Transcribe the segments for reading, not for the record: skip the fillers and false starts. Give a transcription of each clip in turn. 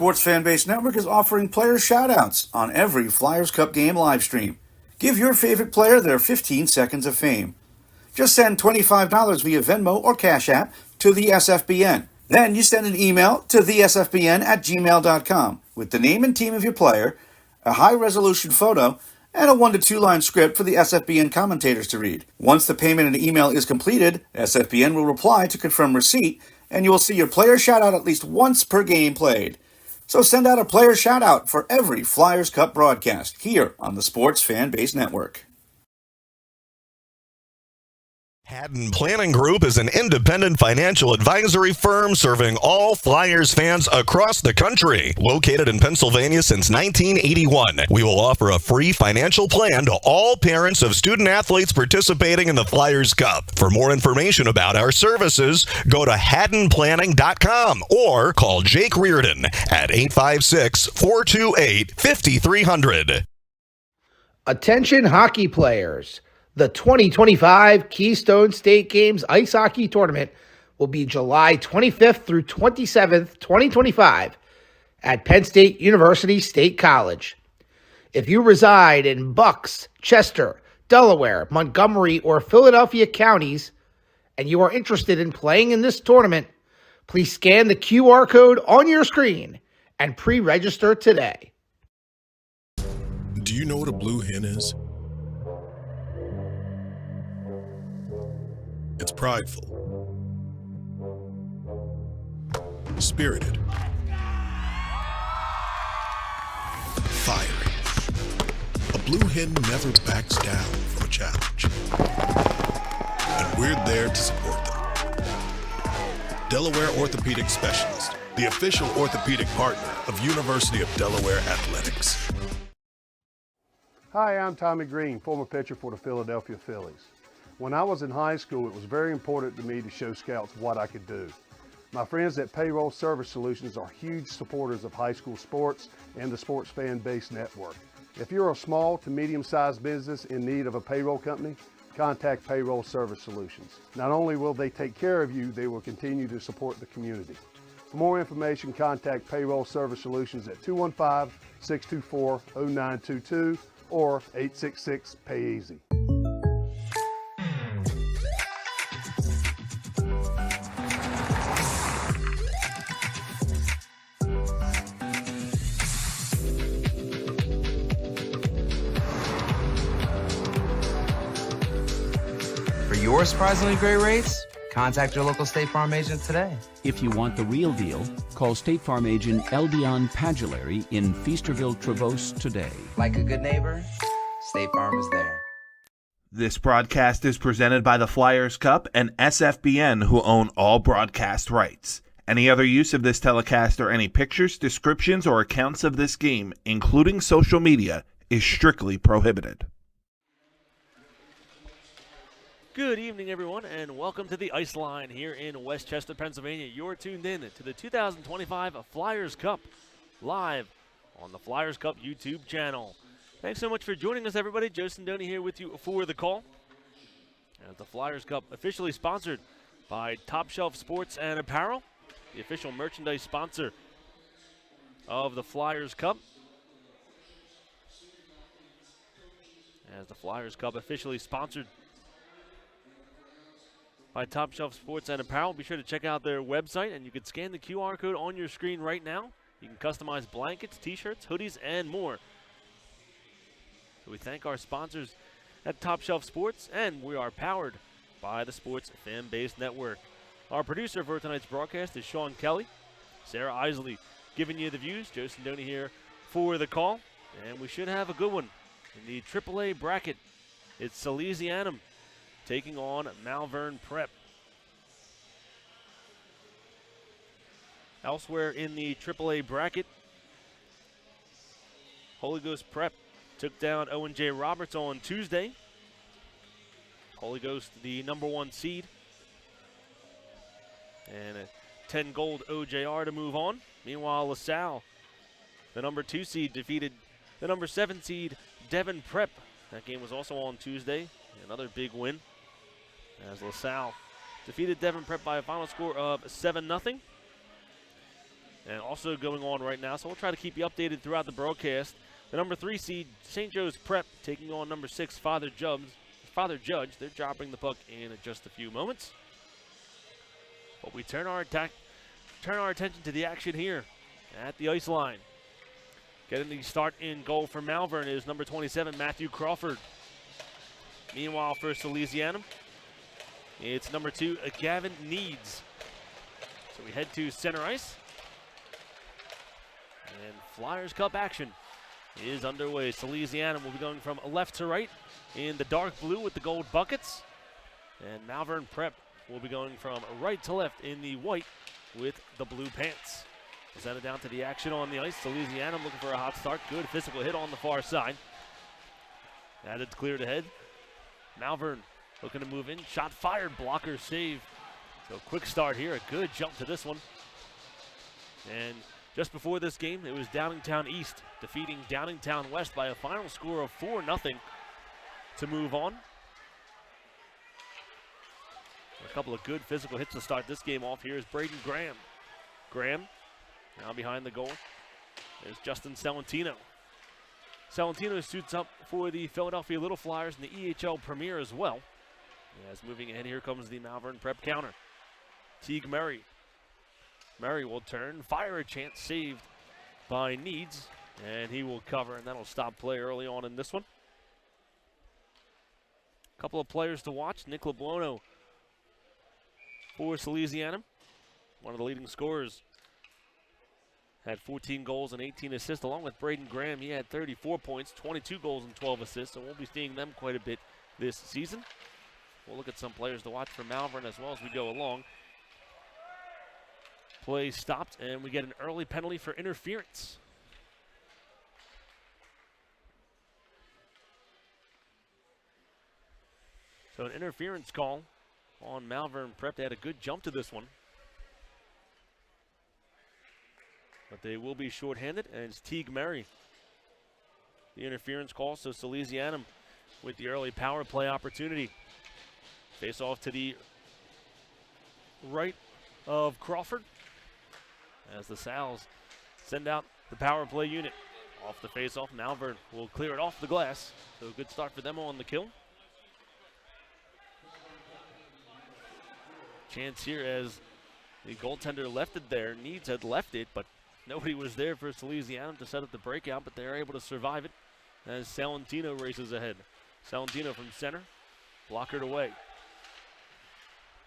Sports Fanbase Network is offering player shoutouts on every Flyers Cup game live stream. Give your favorite player their 15 seconds of fame. Just send $25 via Venmo or Cash App to the SFBN. Then you send an email to thesfbn@gmail.com with the name and team of your player, a high-resolution photo, and a 1 to 2 line script for the SFBN commentators to read. Once the payment and email is completed, SFBN will reply to confirm receipt, and you will see your player shoutout at least once per game played. So send out a player shoutout for every Flyers Cup broadcast here on the Sports Fanbase Network. Haddon Planning Group is an independent financial advisory firm serving all Flyers fans across the country. Located in Pennsylvania since 1981, we will offer a free financial plan to all parents of student athletes participating in the Flyers Cup. For more information about our services, go to haddonplanning.com or call Jake Reardon at 856-428-5300. Attention hockey players. The 2025 Keystone State Games Ice Hockey Tournament will be July 25th through 27th, 2025 at Penn State University State College. If you reside in Bucks, Chester, Delaware, Montgomery, or Philadelphia counties, and you are interested in playing in this tournament, please scan the QR code on your screen and pre-register today. Do you know what a blue hen is? It's prideful, spirited, fiery. A blue hen never backs down from a challenge. And we're there to support them. Delaware Orthopedic Specialist, the official orthopedic partner of University of Delaware Athletics. Hi, I'm Tommy Green, former pitcher for the Philadelphia Phillies. When I was in high school, it was very important to me to show scouts what I could do. My friends at Payroll Service Solutions are huge supporters of high school sports and the Sports Fanbase Network. If you're a small to medium-sized business in need of a payroll company, contact Payroll Service Solutions. Not only will they take care of you, they will continue to support the community. For more information, contact Payroll Service Solutions at 215-624-0922 or 866-PAY-EASY. For your surprisingly great rates, contact your local State Farm agent today. If you want the real deal, call State Farm agent Eldion Padulary in Feasterville, Trevose today. Like a good neighbor, State Farm is there. This broadcast is presented by the Flyers Cup and SFBN, who own all broadcast rights. Any other use of this telecast or any pictures, descriptions, or accounts of this game, including social media, is strictly prohibited. Good evening, everyone, and welcome to the Ice Line here in Westchester, Pennsylvania. You're tuned in to the 2025 Flyers Cup live on the Flyers Cup YouTube channel. Thanks so much for joining us, everybody. Joe Sindoni here with you for the call. As the Flyers Cup officially sponsored by Top Shelf Sports and Apparel, the official merchandise sponsor of the Flyers Cup. As the Flyers Cup officially sponsored by Top Shelf Sports and Apparel. Be sure to check out their website, and you can scan the QR code on your screen right now. You can customize blankets, t-shirts, hoodies, and more. So we thank our sponsors at Top Shelf Sports, and we are powered by the Sports Fanbase Network. Our producer for tonight's broadcast is Sean Kelly. Sarah Isley giving you the views. Joe Sindoni here for the call, and we should have a good one in the AAA bracket. It's Salesianum taking on Malvern Prep. Elsewhere in the AAA bracket, Holy Ghost Prep took down Owen J. Roberts on Tuesday. Holy Ghost, the number 1 seed. And a 10 gold OJR to move on. Meanwhile, LaSalle, the number 2 seed, defeated the number 7 seed, Devon Prep. That game was also on Tuesday. Another big win, as LaSalle defeated Devon Prep by a final score of 7-0. and also going on right now, so we'll try to keep you updated throughout the broadcast. The number 3 seed, St. Joe's Prep, taking on number 6, Father Judge. They're dropping the puck in just a few moments. But we turn our attention to the action here at the ice line. Getting the start in goal for Malvern is number 27, Matthew Crawford. Meanwhile, for Salesianum, it's number 2, Gavin Needs. So we head to center ice. And Flyers Cup action is underway. Salesianum will be going from left to right in the dark blue with the gold buckets. And Malvern Prep will be going from right to left in the white with the blue pants. Presented down to the action on the ice. Salesianum looking for a hot start. Good physical hit on the far side. That is cleared ahead. Malvern looking to move in. Shot fired. Blocker save. So quick start here. A good jump to this one. And just before this game, it was Downingtown East defeating Downingtown West by a final score of 4-0 to move on. A couple of good physical hits to start this game off. Here is Braden Graham. Graham now behind the goal. There's Justin Salentino. Salentino suits up for the Philadelphia Little Flyers in the EHL Premier as well. As moving ahead, here comes the Malvern Prep counter. Teague Murray. Murray will turn, fire a chance, saved by Needs, and he will cover, and that'll stop play early on in this one. A couple of players to watch. Nick LeBuono for Salesianum, one of the leading scorers. Had 14 goals and 18 assists, along with Braden Graham. He had 34 points, 22 goals and 12 assists, so we'll be seeing them quite a bit this season. We'll look at some players to watch for Malvern as well as we go along. Play stopped, and we get an early penalty for interference. So an interference call on Malvern Prep. They had a good jump to this one. But they will be shorthanded, and it's Teague Murray. The interference call, so Salesianum with the early power play opportunity. Face off to the right of Crawford as the Sals send out the power play unit. Off the face-off, Malvern will clear it off the glass. So a good start for them on the kill. Chance here as the goaltender left it there. Needs had left it, but nobody was there for Salesianum to set up the breakout, but they're able to survive it as Salentino races ahead. Salentino from center, blockered away.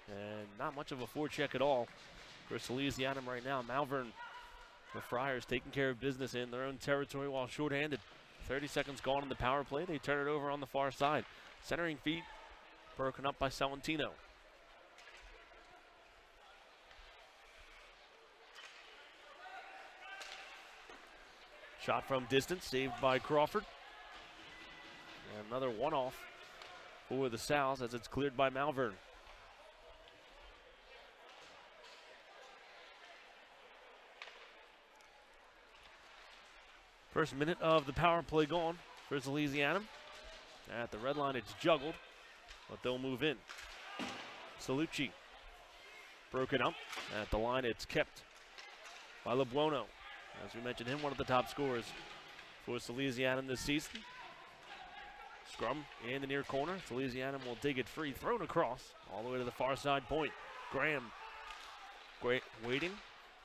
And not much of a forecheck at all for Salesianum right now. Malvern, the Friars, taking care of business in their own territory while shorthanded. 30 seconds gone in the power play. They turn it over on the far side. Centering feet broken up by Salentino. Shot from distance, saved by Crawford. And another one-off for the Sals as it's cleared by Malvern. First minute of the power play gone for Salesianum. At the red line, it's juggled, but they'll move in. Salucci broken up. At the line, it's kept by LeBuono. As we mentioned, him one of the top scorers for Salesianum this season. Scrum in the near corner. Salesianum will dig it free, thrown across all the way to the far side point. Graham waiting,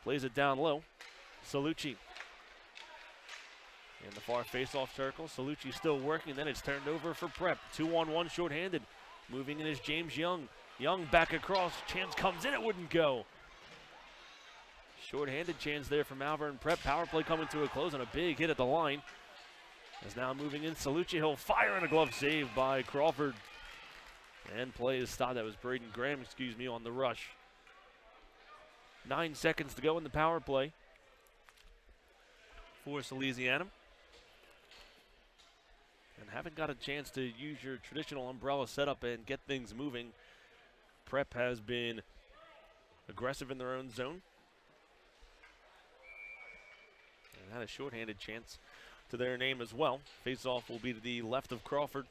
plays it down low. Salucci in the far face-off circle. Salucci still working, then it's turned over for Prep. 2-on-1 shorthanded. Moving in is James Young. Young back across, chance comes in, it wouldn't go. Short-handed chance there for Malvern Prep. Power play coming to a close and a big hit at the line. As now moving in, Salucci, he'll fire and a glove save by Crawford. And play is stopped. That was Braden Graham, on the rush. 9 seconds to go in the power play for Salesianum. And haven't got a chance to use your traditional umbrella setup and get things moving. Prep has been aggressive in their own zone. And had a shorthanded chance to their name as well. Face-off will be to the left of Crawford.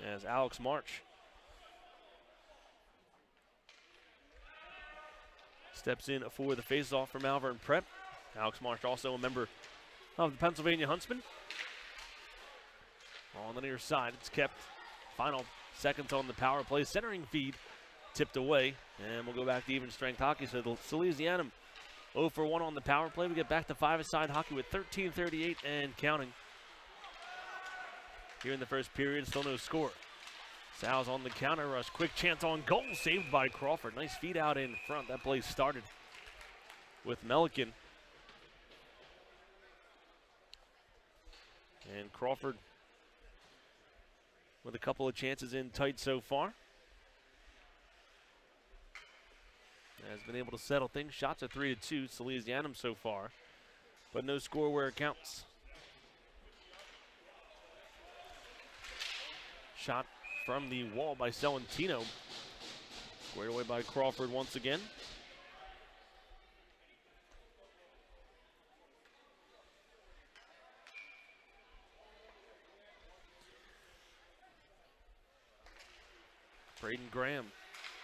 As Alex March steps in for the faceoff for Malvern Prep. Alex Marsh, also a member of the Pennsylvania Huntsmen. On the near side, it's kept. Final seconds on the power play. Centering feed tipped away, and we'll go back to even strength hockey. So the Salesianum 0 for 1 on the power play. We get back to 5-a-side hockey with 13:38 and counting. Here in the first period, still no score. Sal's on the counter rush. Quick chance on goal, saved by Crawford. Nice feed out in front. That play started with Melican. And Crawford with a couple of chances in tight so far. Has been able to settle things. Shots are 3-2, Salesianum so far, but no score where it counts. Shot from the wall by Celentino. Squared away by Crawford once again. Braden Graham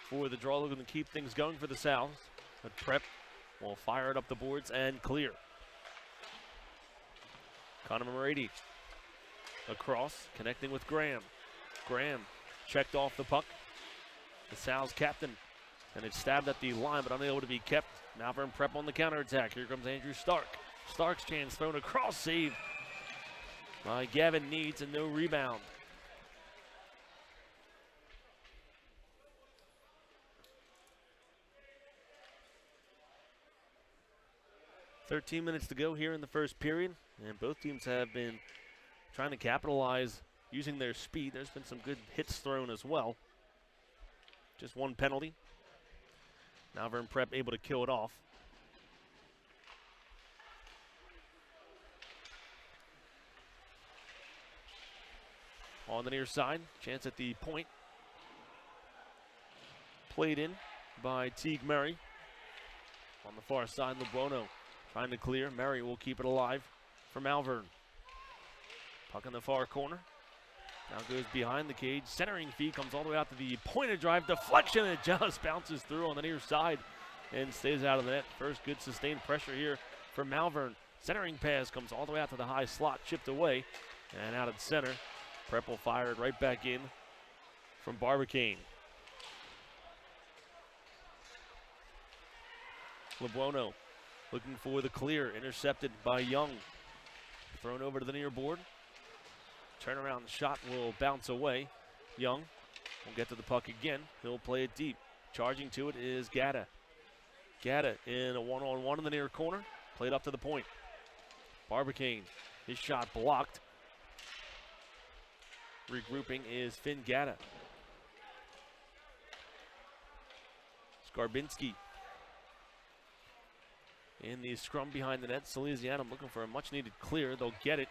for the draw, looking to keep things going for the Sal's. But Prep will fire it up the boards and clear. Connor Morady across, connecting with Graham. Graham checked off the puck. The Sal's captain, and it's stabbed at the line, but unable to be kept. Malvern Prep on the counterattack. Here comes Andrew Stark. Stark's chance thrown across, saved by Gavin Needs, and no rebound. .13 minutes to go here in the first period, and both teams have been trying to capitalize using their speed. There's been some good hits thrown as well. Just one penalty. Malvern Prep able to kill it off. On the near side, chance at the point. Played in by Teague Murray. On the far side, LeBrono trying to clear. Murray will keep it alive for Malvern. Puck in the far corner. Now goes behind the cage. Centering feed comes all the way out to the point of drive. Deflection, and it just bounces through on the near side and stays out of the net. First good sustained pressure here for Malvern. Centering pass comes all the way out to the high slot. Chipped away and out at center. Prep will fire it right back in from Barbicane. LeBrono looking for the clear. Intercepted by Young. Thrown over to the near board. Turnaround shot will bounce away. Young will get to the puck again. He'll play it deep. Charging to it is Gatta. Gatta in a one-on-one in the near corner. Played up to the point. Barbicane, his shot blocked. Regrouping is Finn Gatta. Skarbinski in the scrum behind the net. Salesianum looking for a much-needed clear. They'll get it.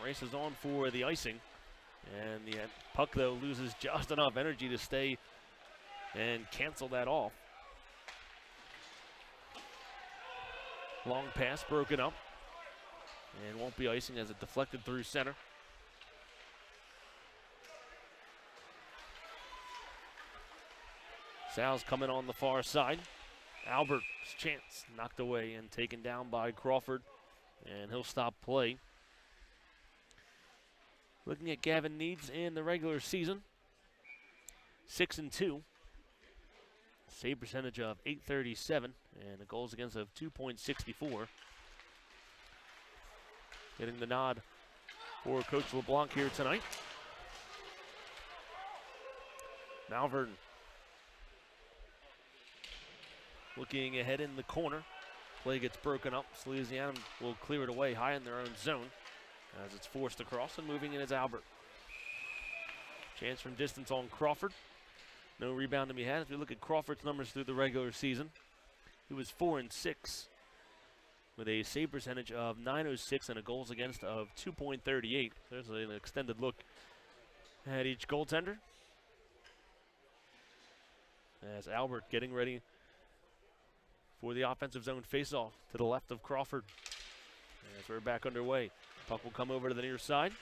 Races on for the icing. And the puck, though, loses just enough energy to stay and cancel that off. Long pass broken up. And won't be icing as it deflected through center. Sal's coming on the far side. Albert's chance knocked away and taken down by Crawford. And he'll stop play. Looking at Gavin Needs in the regular season. 6-2. Save percentage of .837 and a goals against of 2.64. Getting the nod for Coach LeBlanc here tonight. Malvern looking ahead in the corner. Play gets broken up. Salesianum will clear it away high in their own zone as it's forced across, and moving in is Albert. Chance from distance on Crawford. No rebound to be had. If we look at Crawford's numbers through the regular season, he was 4-6 with a save percentage of .906 and a goals against of 2.38. There's an extended look at each goaltender. As Albert getting ready for the offensive zone faceoff to the left of Crawford. As we're back underway. Puck will come over to the near side.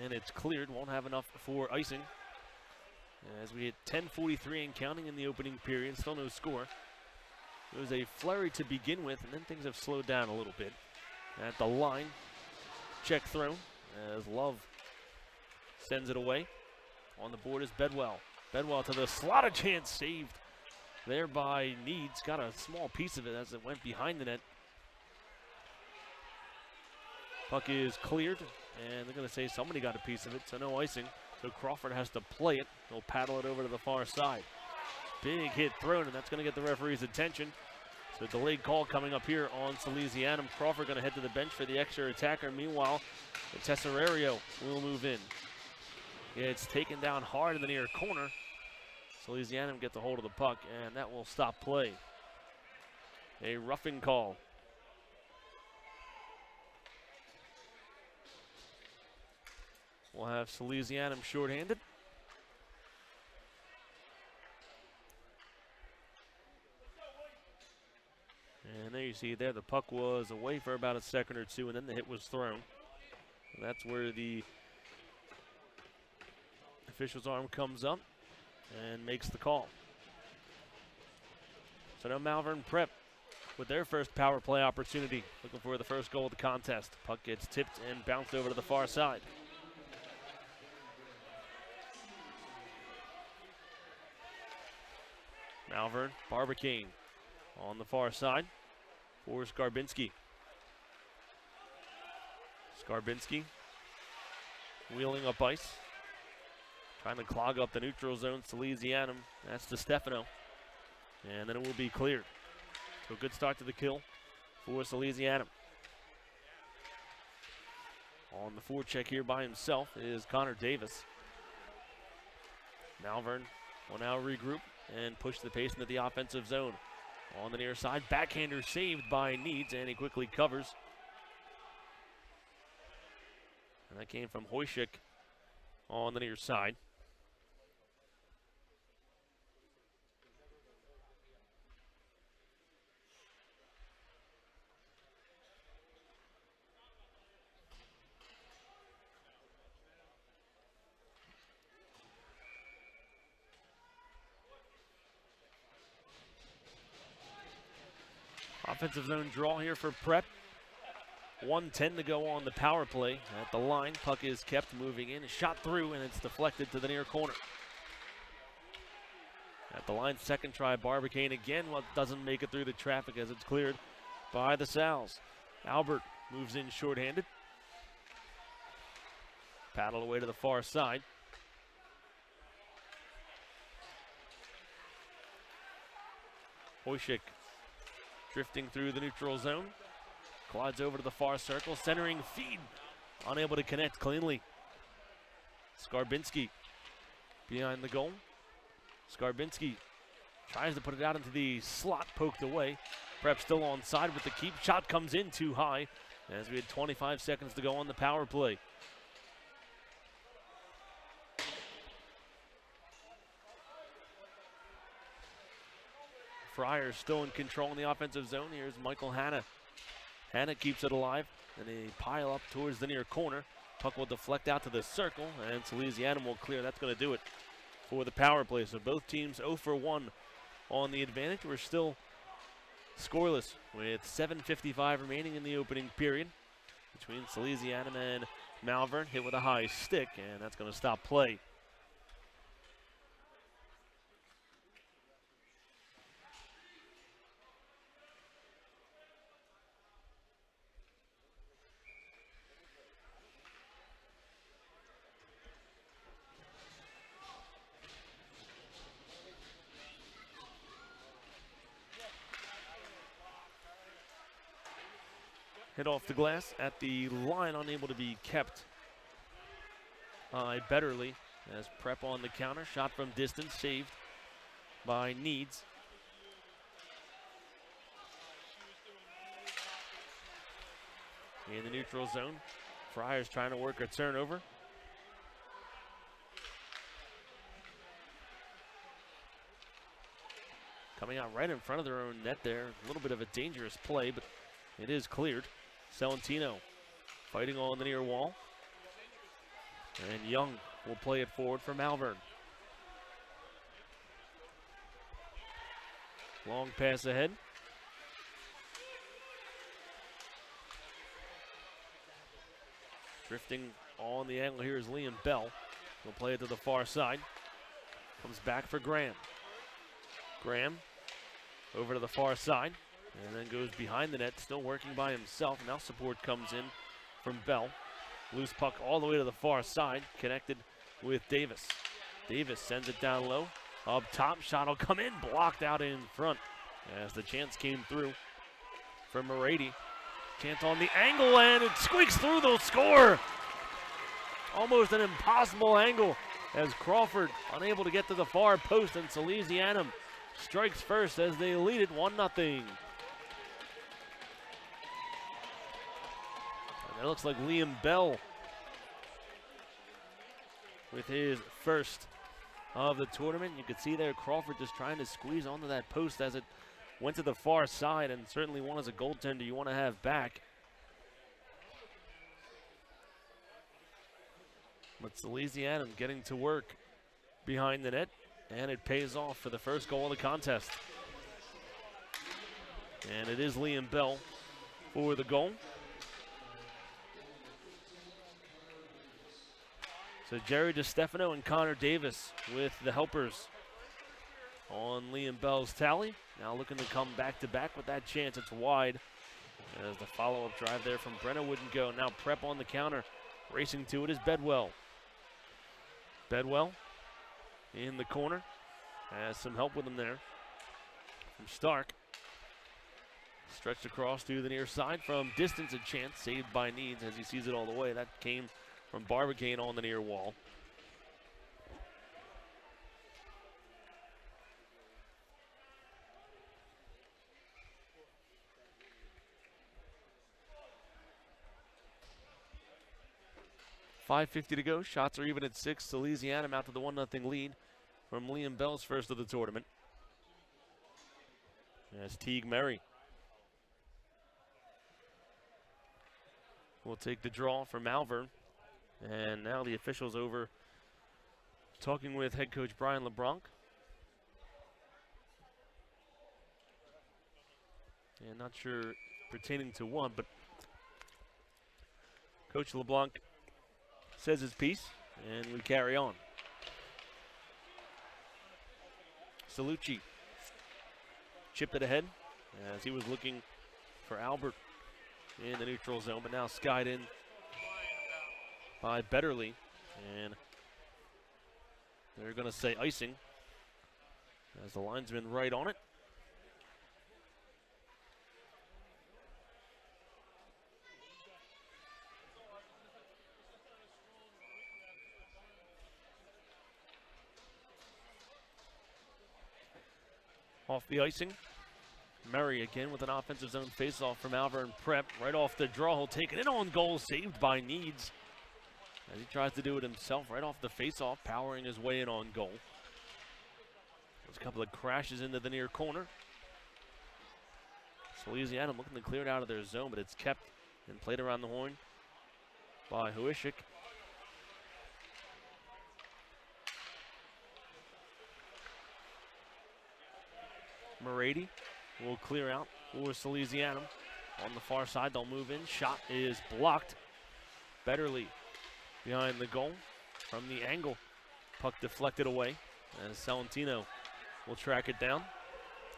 And it's cleared. Won't have enough for icing. as we hit 10:43 and counting in the opening period. Still no score. It was a flurry to begin with, and then things have slowed down a little bit. At the line, check throw as Love sends it away. On the board is Bedwell. Bedwell to the slot, a chance saved there by Needs. Got a small piece of it as it went behind the net. Puck is cleared, and they're going to say somebody got a piece of it, so no icing. So Crawford has to play it. He'll paddle it over to the far side. Big hit thrown, and that's going to get the referee's attention. So delayed call coming up here on Salesianum. Crawford going to head to the bench for the extra attacker. Meanwhile, the Tesorario will move in. It's taken down hard in the near corner. Salesianum gets a hold of the puck, and that will stop play. A roughing call. We'll have Salesianum shorthanded. And there you see there, the puck was away for about a second or two, and then the hit was thrown. And that's where the official's arm comes up and makes the call. So now Malvern Prep with their first power play opportunity, looking for the first goal of the contest. Puck gets tipped and bounced over to the far side. Malvern, Barbicane on the far side for Skarbinski. Skarbinski wheeling up ice, trying to clog up the neutral zone. Salesianum, that's DeStefano, and then it will be cleared. So a good start to the kill for Salesianum. On the forecheck here by himself is Connor Davis. Malvern will now regroup and push the pace into the offensive zone. On the near side, backhander saved by Needs, and he quickly covers. And that came from Hoyshik on the near side. Offensive zone draw here for Prep. 1:10 to go on the power play. At the line, puck is kept moving in, shot through, and it's deflected to the near corner. At the line, second try, Barbicane again. Well, doesn't make it through the traffic as it's cleared by the Sals. Albert moves in shorthanded. Paddled away to the far side. Hoyshik drifting through the neutral zone. Glides over to the far circle, centering feed. Unable to connect cleanly. Skarbinski behind the goal. Skarbinski tries to put it out into the slot, poked away. Prep still on side with the keep. Shot comes in too high as we had 25 seconds to go on the power play. Friars still in control in the offensive zone. Here's Michael Hanna. Hanna keeps it alive, and they pile up towards the near corner. Puck will deflect out to the circle, and Salesianum will clear. That's going to do it for the power play. So both teams 0 for 1 on the advantage. We're still scoreless with 7:55 remaining in the opening period between Salesianum and Malvern. Hit with a high stick, and that's going to stop play. Hit off the glass at the line, unable to be kept by Betterly as Prep on the counter. Shot from distance, saved by Needs. In the neutral zone, Friars trying to work a turnover. Coming out right in front of their own net there. A little bit of a dangerous play, but it is cleared. Celentino fighting on the near wall. And Young will play it forward for Malvern. Long pass ahead. Drifting on the angle here is Liam Bell. He'll play it to the far side. Comes back for Graham. Graham over to the far side and then goes behind the net, still working by himself. Now support comes in from Bell. Loose puck all the way to the far side, connected with Davis. Davis sends it down low. Up top, shot will come in, blocked out in front as the chance came through from Morady. Chance on the angle, and it squeaks through. They'll score. Almost an impossible angle as Crawford unable to get to the far post, and Salesianum strikes first as they lead it 1-0. And it looks like Liam Bell with his first of the tournament. You can see there Crawford just trying to squeeze onto that post as it went to the far side, and certainly one as a goaltender you want to have back. But Salesianum getting to work behind the net, and it pays off for the first goal of the contest. And it is Liam Bell for the goal. So Jerry DiStefano and Connor Davis with the helpers on Liam Bell's tally. Now looking to come back-to-back with that chance. It's wide as the follow-up drive there from Brenna wouldn't go. Now Prep on the counter. Racing to it is Bedwell. Bedwell in the corner. Has some help with him there from Stark. Stretched across to the near side from distance, a chance saved by Needs as he sees it all the way. That came from Barbicane on the near wall. .550 to go. Shots are even at 6. Salesianum out to the 1-0 lead from Liam Bell's first of the tournament. As Teague Merry will take the draw for Malvern. And now the officials over talking with head coach Brian LeBlanc. And not sure pertaining to what, but Coach LeBlanc says his piece, and we carry on. Salucci chipped it ahead as he was looking for Albert in the neutral zone, but now skied in by Betterly, and they're going to say icing as the linesman right on it. Off the icing, Murray again with an offensive zone faceoff from Malvern Prep. Right off the draw, he'll take it in on goal, saved by Needs. As he tries to do it himself right off the faceoff, powering his way in on goal. There's a couple of crashes into the near corner. Salesianum looking to clear it out of their zone, but it's kept and played around the horn by Huishik. Morady will clear out for Salesianum. On the far side, they'll move in. Shot is blocked. Betterly behind the goal from the angle. Puck deflected away as Salentino will track it down.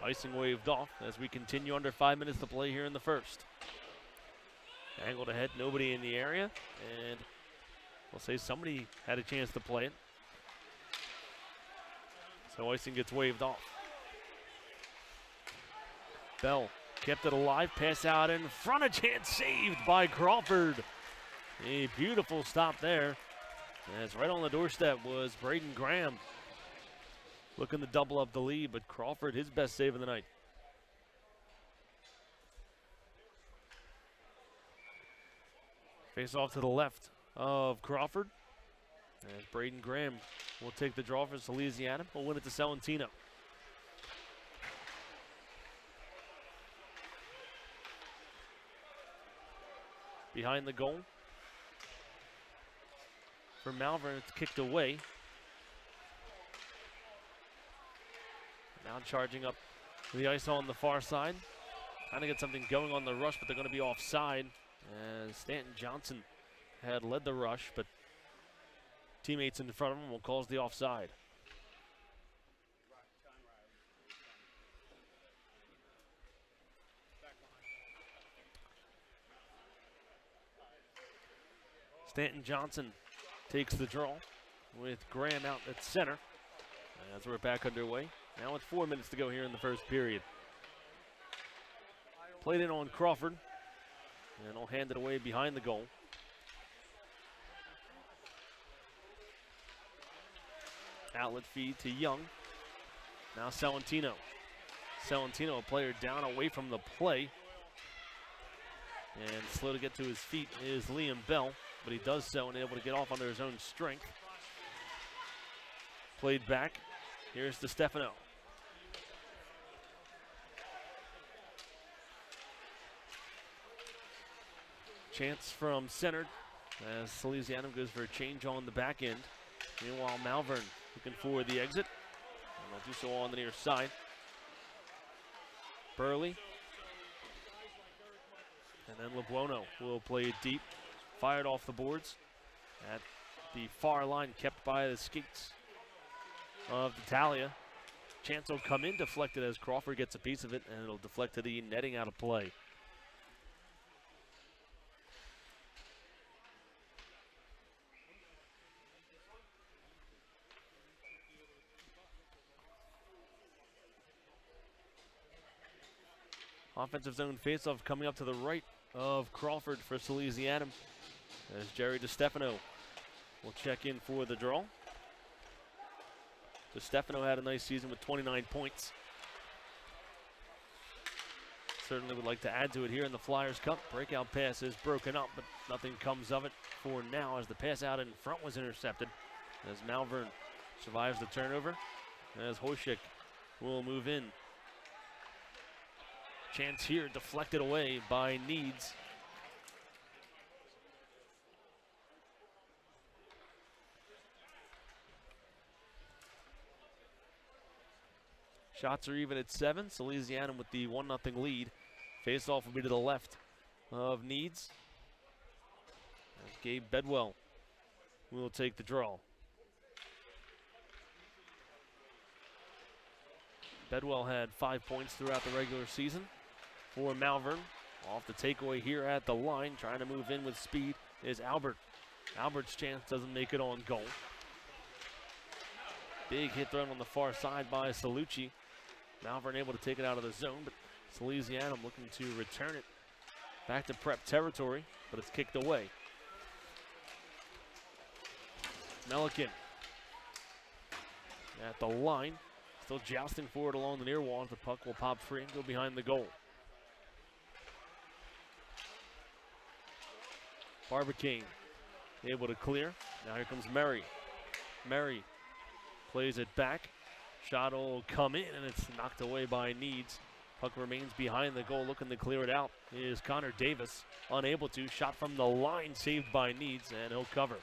Icing waved off as we continue under 5 minutes to play here in the first. Angled ahead, nobody in the area, and we'll say somebody had a chance to play it. So icing gets waved off. Bell kept it alive, pass out in front, a chance saved by Crawford. A beautiful stop there. As right on the doorstep was Braden Graham. Looking to double up the lead, but Crawford, his best save of the night. Face off to the left of Crawford. As Braden Graham will take the draw for Salesianum. We'll win it to Salentino. Behind the goal. For Malvern, it's kicked away. Now charging up The ice on the far side. Trying to get something going on the rush, but they're going to be offside. As Stanton Johnson had led the rush, but teammates in front of him will cause the offside. Stanton Johnson takes the draw with Graham out at center. As we're back underway. Now with 4 minutes to go here in the first period. Played in on Crawford. And he'll hand it away behind the goal. Outlet feed to Young. Now Salentino. Salentino, a player down away from the play. And slow to get to his feet is Liam Bell. But he does so and able to get off under his own strength. Played back. Here's DeStefano. Chance from center as Salesianum goes for a change on the back end. Meanwhile, Malvern looking for the exit. And they'll do so on the near side. Burley. And then LeBuono will play it deep. Fired off the boards at the far line, kept by the skates of Italia. Chance will come in, deflected as Crawford gets a piece of it, and it'll deflect to the netting out of play. Offensive zone faceoff coming up to the right of Crawford for Salesianum as Jerry DeStefano will check in for the draw. DeStefano had a nice season with 29 points. Certainly would like to add to it here in the Flyers Cup. Breakout pass is broken up, but nothing comes of it for now as the pass out in front was intercepted. As Malvern survives the turnover. As Hoshik will move in. Chance here deflected away by Needs. Shots are even at 7. Salesianum with the 1-0 lead. Face-off will be to the left of Needs. As Gabe Bedwell will take the draw. Bedwell had 5 points throughout the regular season for Malvern. Off the takeaway here at the line, trying to move in with speed is Albert. Albert's chance doesn't make it on goal. Big hit thrown on the far side by Salucci. Malvern able to take it out of the zone, but Salesianum looking to return it back to prep territory, but it's kicked away. Melican at the line. Still jousting forward along the near wall. The puck will pop free and go behind the goal. Barbicane able to clear. Now here comes Murray. Murray plays it back. Shot will come in and it's knocked away by Needs. Puck remains behind the goal, looking to clear it out is Connor Davis. Unable to. Shot from the line, saved by Needs, and he'll cover.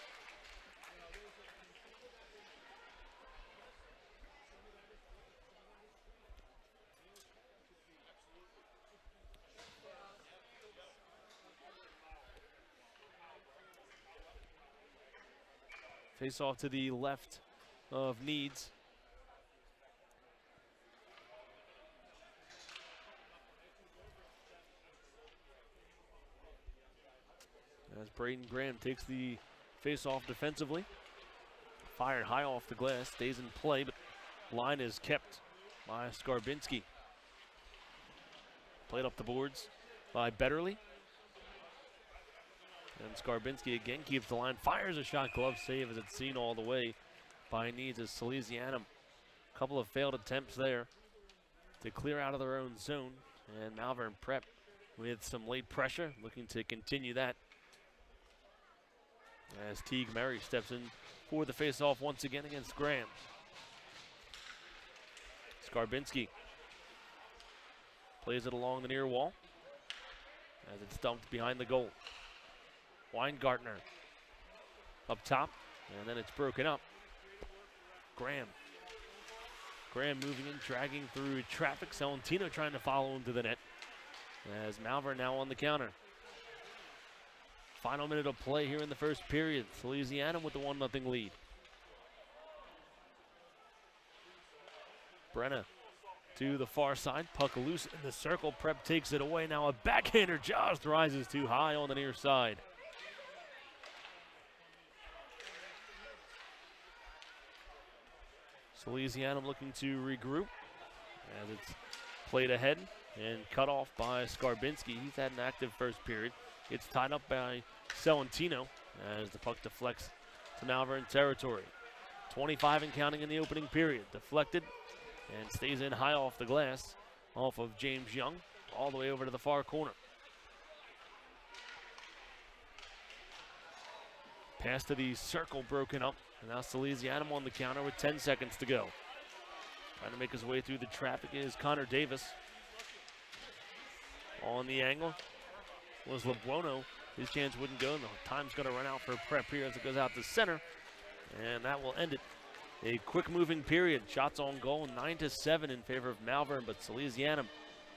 Face off to the left of Needs. As Braden Graham takes the face off defensively. Fired high off the glass, stays in play, but line is kept by Skarbinski. Played up the boards by Betterly. And Skarbinski again keeps the line, fires a shot, glove save as it's seen all the way by Needs as Salesianum. A couple of failed attempts there to clear out of their own zone. And Malvern prep with some late pressure, looking to continue that. As Teague Murray steps in for the face-off once again against Graham. Skarbinski plays it along the near wall as it's dumped behind the goal. Weingartner up top, and then it's broken up. Graham Graham moving in, dragging through traffic. Salentino trying to follow him to the net. As Malvern now on the counter. Final minute of play here in the first period. Salesianum with the 1-0 lead. Brenna to the far side. Puck loose in the circle. Prep takes it away. Now a backhander just rises too high on the near side. Salesianum looking to regroup as it's played ahead and cut off by Skarbinski. He's had an active first period. It's tied up by Salentino as the puck deflects to Malvern territory. 25 and counting in the opening period. Deflected and stays in high off the glass, off of James Young, all the way over to the far corner. Pass to the circle broken up, and now Salesianum on the counter with 10 seconds to go. Trying to make his way through the traffic is Connor Davis. On the angle was LeBuono. His chance wouldn't go, and the time's going to run out for Prep here as it goes out to center, and that will end it. A quick moving period. Shots on goal, 9-7 in favor of Malvern, but Salesianum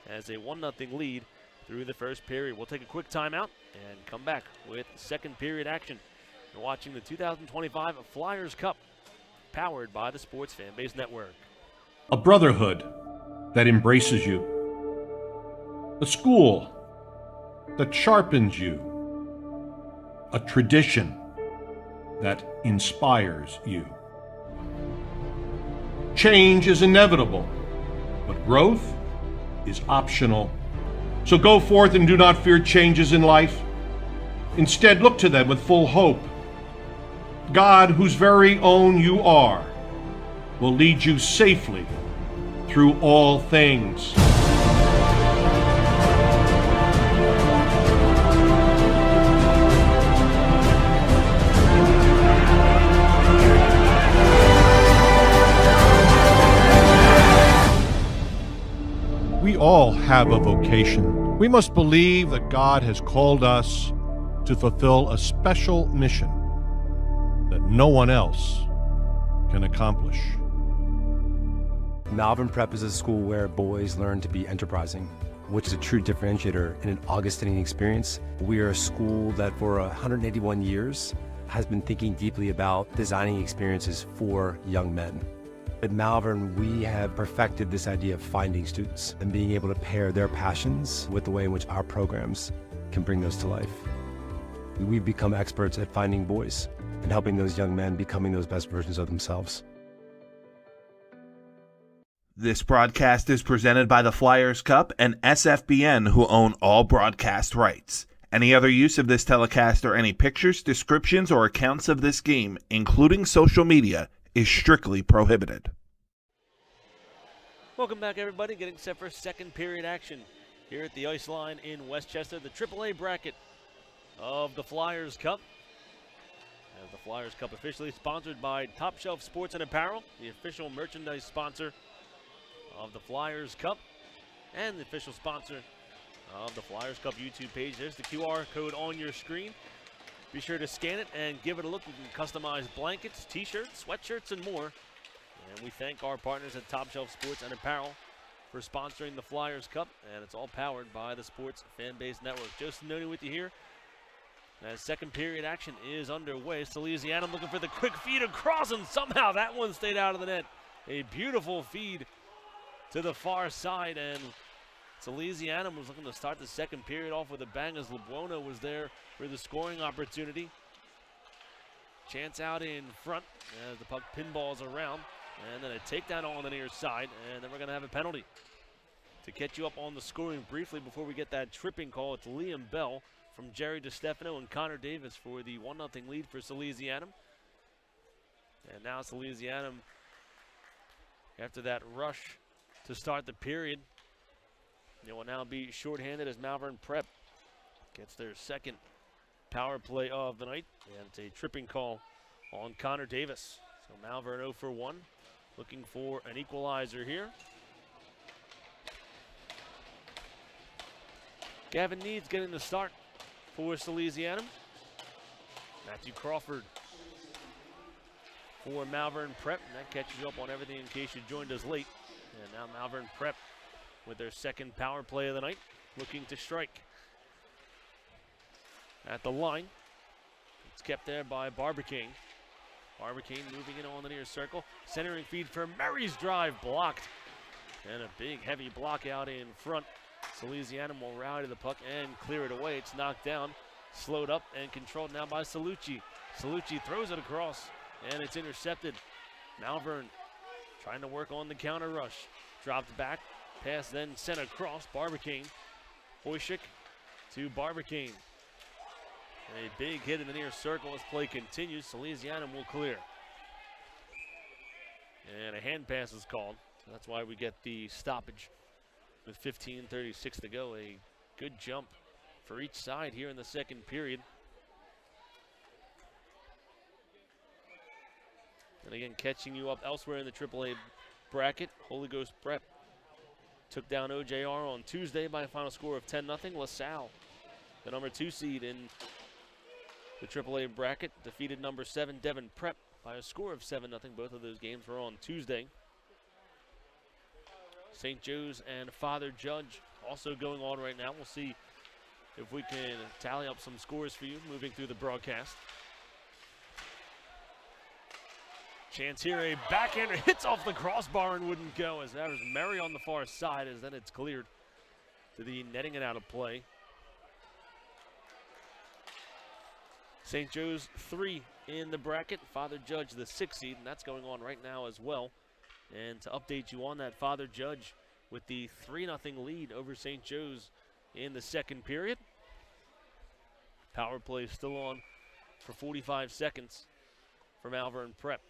has a 1-0 lead through the first period. We'll take a quick timeout and come back with second period action. You're watching the 2025 Flyers Cup, powered by the Sports Fanbase Network. A brotherhood that embraces you. A school that sharpens you. A tradition that inspires you. Change is inevitable, but growth is optional. So go forth and do not fear changes in life. Instead, look to them with full hope. God, whose very own you are, will lead you safely through all things. We all have a vocation. We must believe that God has called us to fulfill a special mission that no one else can accomplish. Malvern Prep is a school where boys learn to be enterprising, which is a true differentiator in an Augustinian experience. We are a school that for 181 years has been thinking deeply about designing experiences for young men. At Malvern, we have perfected this idea of finding students and being able to pair their passions with the way in which our programs can bring those to life. We've become experts at finding boys and helping those young men becoming those best versions of themselves. This broadcast is presented by the Flyers Cup and SFBN, who own all broadcast rights. Any other use of this telecast or any pictures, descriptions, or accounts of this game, including social media, is strictly prohibited. Welcome back, everybody. Getting set for second period action here at the Ice Line in Westchester, the AAA bracket of the Flyers Cup. As the Flyers Cup officially sponsored by Top Shelf Sports and Apparel, the official merchandise sponsor of the Flyers Cup and the official sponsor of the Flyers Cup YouTube page. There's the QR code on your screen. Be sure to scan it and give it a look. We can customize blankets, t-shirts, sweatshirts, and more. And we thank our partners at Top Shelf Sports and Apparel for sponsoring the Flyers Cup, and it's all powered by the Sports Fanbase Network. Joe Sinoni with you here. As second period action is underway. Salesianum looking for the quick feed across, and somehow that one stayed out of the net. A beautiful feed to the far side, and Salesianum was looking to start the second period off with a bang as LeBuono was there for the scoring opportunity. Chance out in front as the puck pinballs around, and then a takedown on the near side, and then we're going to have a penalty. To catch you up on the scoring briefly before we get that tripping call, it's Liam Bell from Jerry DiStefano and Connor Davis for the 1-0 lead for Salesianum. And now Salesianum, after that rush to start the period, they will now be shorthanded as Malvern Prep gets their second power play of the night, and it's a tripping call on Connor Davis. So Malvern 0 for 1, looking for an equalizer here. Gavin Needs getting the start for Salesianum. Matthew Crawford for Malvern Prep, and that catches you up on everything in case you joined us late. And now Malvern Prep with their second power play of the night, looking to strike. At the line, it's kept there by Barbicane. Barbicane moving in on the near circle, centering feed for Murray's drive, blocked. And a big heavy block out in front. Salesianum will rally to the puck and clear it away. It's knocked down, slowed up, and controlled now by Salucci. Salucci throws it across, and it's intercepted. Malvern trying to work on the counter rush. Dropped back, pass then sent across. Barbicane. Wojcik to Barbicane. A big hit in the near circle as play continues. Salesianum will clear. And a hand pass is called. So that's why we get the stoppage with 15:36 to go. A good jump for each side here in the second period. And again, catching you up elsewhere in the AAA bracket, Holy Ghost Prep took down OJR on Tuesday by a final score of 10-0. LaSalle, the number 2 seed in the AAA bracket, defeated number 7 Devon Prep by a score of 7-0. Both of those games were on Tuesday. St. Joe's and Father Judge also going on right now. We'll see if we can tally up some scores for you moving through the broadcast. Chance here, a backhander hits off the crossbar and wouldn't go, as that was Murray on the far side, as then it's cleared to the netting and out of play. St. Joe's 3 in the bracket, Father Judge the 6th seed, and that's going on right now as well. And to update you on that, Father Judge with the 3-0 lead over St. Joe's in the second period. Power play still on for 45 seconds for Malvern Prep.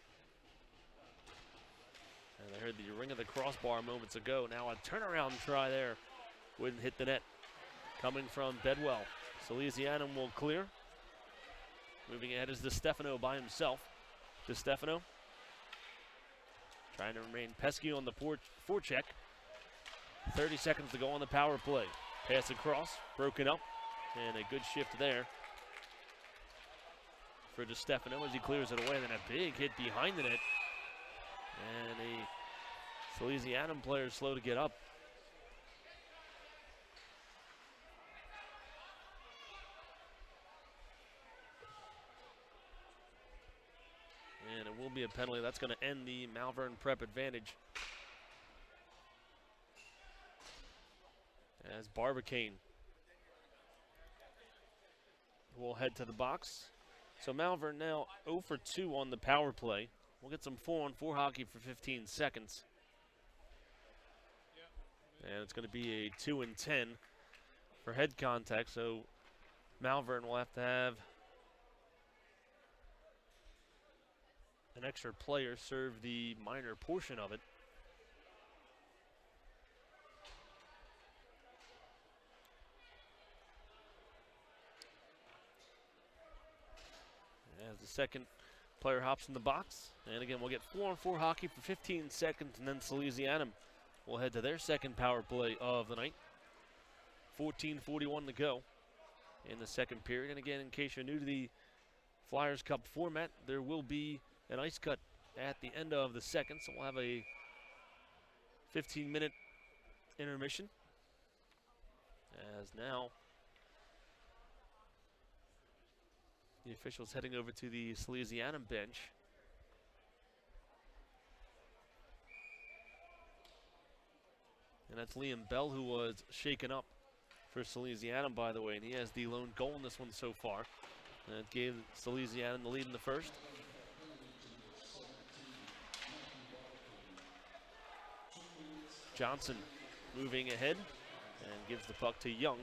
And I heard the ring of the crossbar moments ago. Now a turnaround try there. Wouldn't hit the net. Coming from Bedwell. Salesianum will clear. Moving ahead is DeStefano by himself. DeStefano trying to remain pesky on the forecheck. 30 seconds to go on the power play. Pass across, broken up, and a good shift there for DeStefano as he clears it away. Then a big hit behind the net. And a Salesianum player slow to get up. And it will be a penalty. That's going to end the Malvern Prep advantage. As Barbicane will head to the box. So Malvern now 0 for 2 on the power play. We'll get some 4-on-4 hockey for 15 seconds. And it's going to be a 2-10 for head contact. So Malvern will have to have an extra player serve the minor portion of it. As the second player hops in the box. And again, we'll get 4-on-4 hockey for 15 seconds, and then Salesianum will head to their second power play of the night. 14:41 to go in the second period. And again, in case you're new to the Flyers Cup format, there will be an ice cut at the end of the second, so we'll have a 15-minute intermission. As now the officials heading over to the Salesianum bench. And that's Liam Bell, who was shaken up for Salesianum, by the way, and he has the lone goal in this one so far. And it gave Salesianum the lead in the first. Johnson moving ahead and gives the puck to Young,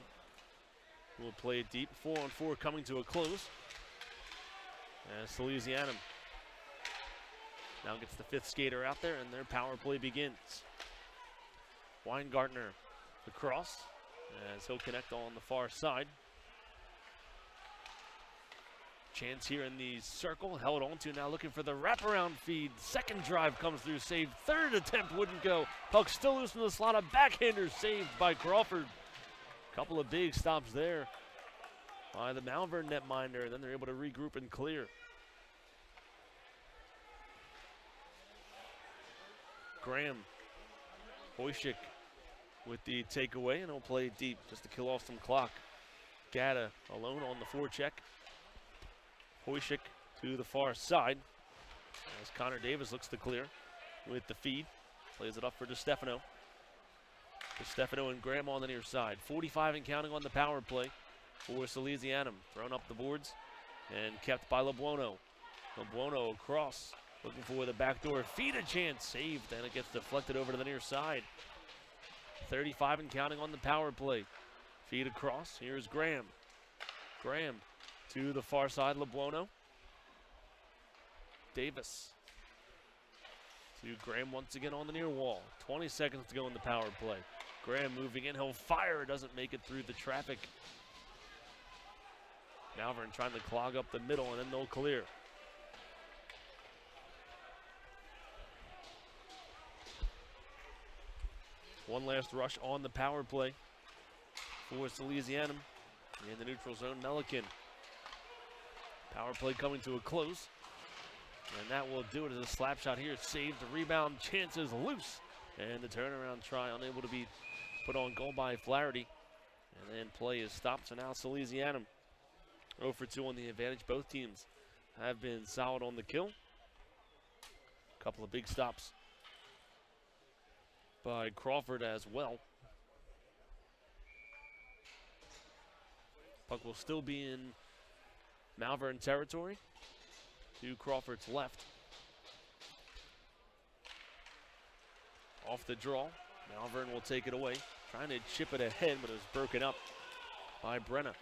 who will play it deep. 4-on-4 coming to a close. As Salesianum now gets the fifth skater out there, and their power play begins. Weingartner, the cross, as he'll connect on the far side. Chance here in the circle, held on to, now looking for the wraparound feed. Second drive comes through, saved. Third attempt wouldn't go. Puck still loose from the slot. A backhander saved by Crawford. Couple of big stops there by the Malvern netminder, and then they're able to regroup and clear. Graham. Hoyshik with the takeaway, and he'll play deep just to kill off some clock. Gata alone on the forecheck. Hoyshik to the far side as Connor Davis looks to clear with the feed. Plays it up for DeStefano. DeStefano and Graham on the near side. 45 and counting on the power play for Salesianum. Thrown up the boards and kept by LeBuono. LeBuono across, looking for the backdoor feed, a chance, saved, and it gets deflected over to the near side. 35 and counting on the power play. Feed across, here's Graham. Graham to the far side, LeBuono. Davis to Graham once again on the near wall. 20 seconds to go in the power play. Graham moving in, he'll fire, doesn't make it through the traffic. Malvern trying to clog up the middle, and then they'll clear. One last rush on the power play for Salesianum in the neutral zone. Melican. Power play coming to a close. And that will do it as a slap shot here. Saved. The rebound chances loose. And the turnaround try unable to be put on goal by Flaherty. And then play is stopped. So now Salesianum 0 for 2 on the advantage. Both teams have been solid on the kill. A couple of big stops by Crawford as well. Puck will still be in Malvern territory. To Crawford's left. Off the draw. Malvern will take it away. Trying to chip it ahead, but it was broken up by Brenna.